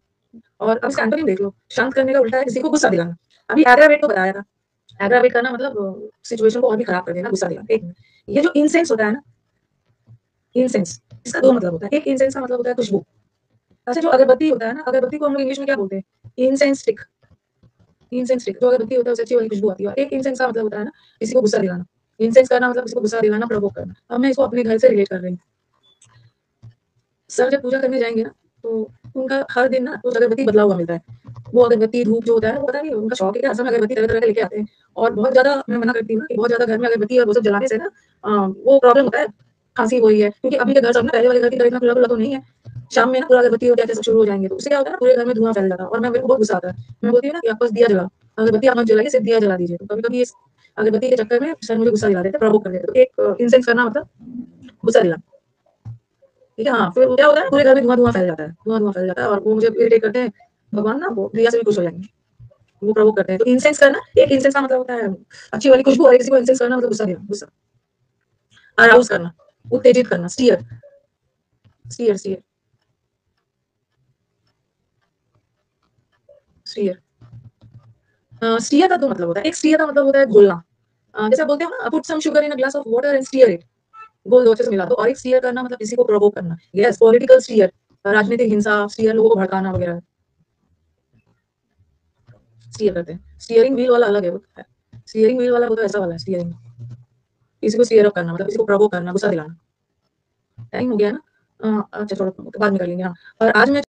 और अब इसका एंटोनिम देख लो, शांत करने का उल्टा है किसी को गुस्सा दिलाना। अभी एग्रावेट को बताया था, एग्रावेट करना मतलब सिचुएशन को और भी खराब कर देना, गुस्सा दिलाना। एक ये जो इंसेंस होता है ना, इंसेंस, इसका दो मतलब होता है, एक इंसेंस का मतलब होता है खुशबू। अच्छा जो अगरबत्ती होता है ना, अगरबत्ती को हम लोग इंग्लिश में क्या बोलते हैं, इंसेंस स्टिक। इंसेंस स्टिक जो अगरबत्ती होता है उससे अच्छी वाली खुशबू आती है। और एक इंसेंस का मतलब होता है ना किसी को गुस्सा दिलाना, इंसेंस करना मतलब किसी को गुस्सा दिलाना, प्रवोक करना। अब मैं इसको अपने घर से रिलेट कर रही हूँ। सर जब पूजा करने जाएंगे ना, तो उनका हर दिन ना कुछ अगरबत्ती बदला हुआ मिलता है। वो अगरबत्ती धूप जो होता है ना, पता नहीं उनका शौक है क्या, असम में अगरबत्ती तरह तरह के लेके आते हैं। और बहुत ज्यादा मैं मना करती हूँ कि बहुत ज्यादा घर में अगरबत्ती और वो सब जलाने से ना वो प्रॉब्लम होता है, खांसी वही है, क्योंकि अभी के घर सब ना पहले वाले घर की तरह इतना खुला खुला तो नहीं है। शाम में ना पूरा अगरबत्ती होती है, सब शुरू हो जाएंगे, तो उससे क्या होता है ना, पूरे घर में धुआं फैल जाता है। और मैं, मेरे को बहुत गुस्सा आता है, मैं बोलती हूँ ना कि आपको दिया जला, अगरबत्ती आप मत जलाइए, सिर्फ दिया जला दीजिए। तो कभी कभी इस अगरबत्ती के चक्कर में सर मुझे गुस्सा दिला देते, प्रवोक कर देते। तो एक इंसेंस करना मतलब गुस्सा दिलाना, ठीक है। हाँ, फिर क्या होता है, पूरे घर में धुआं-धुआं फैल जाता है, धुआं-धुआं फैल जाता है, और वो मुझे इरिटेट करते हैं। भगवान ना वो दीया से भी खुश हो जाएँगे, वो प्रवोक करते हैं। तो इंसेंस करना, एक इंसेंस का मतलब होता है अच्छी वाली खुशबू, और किसी को इंसेंस करना मतलब गुस्सा देना, गुस्सा। अराउज़ करना, उत्तेजित करना, stir, stir, stir, stir. Stir का 2 मतलब होता है, एक स्टीयर का मतलब होता है घोलना। जैसे आप बोलते हो ना, put some sugar in a glass of water and stir it, घोल दो, अच्छे से मिला दो। और एक स्टीयर करना मतलब किसी को प्रवोक करना, यस, पॉलिटिकल स्टीयर, राजनीतिक हिंसा, स्टीयर लोगों को भड़काना वगैरह, स्टीयर करते हैं। स्टीयरिंग व्हील वाला अलग है वो। स्टीयरिंग व्हील वाला वो तो ऐसा वाला है स्टीयरिंग, किसी को स्टीयर अप करना मतलब किसी को प्रोवोक करना, गुस्सा दिलाना। टाइम हो गया ना? अच्छा छोड़ो बाद में कर लेंगे हाँ। और आज मैं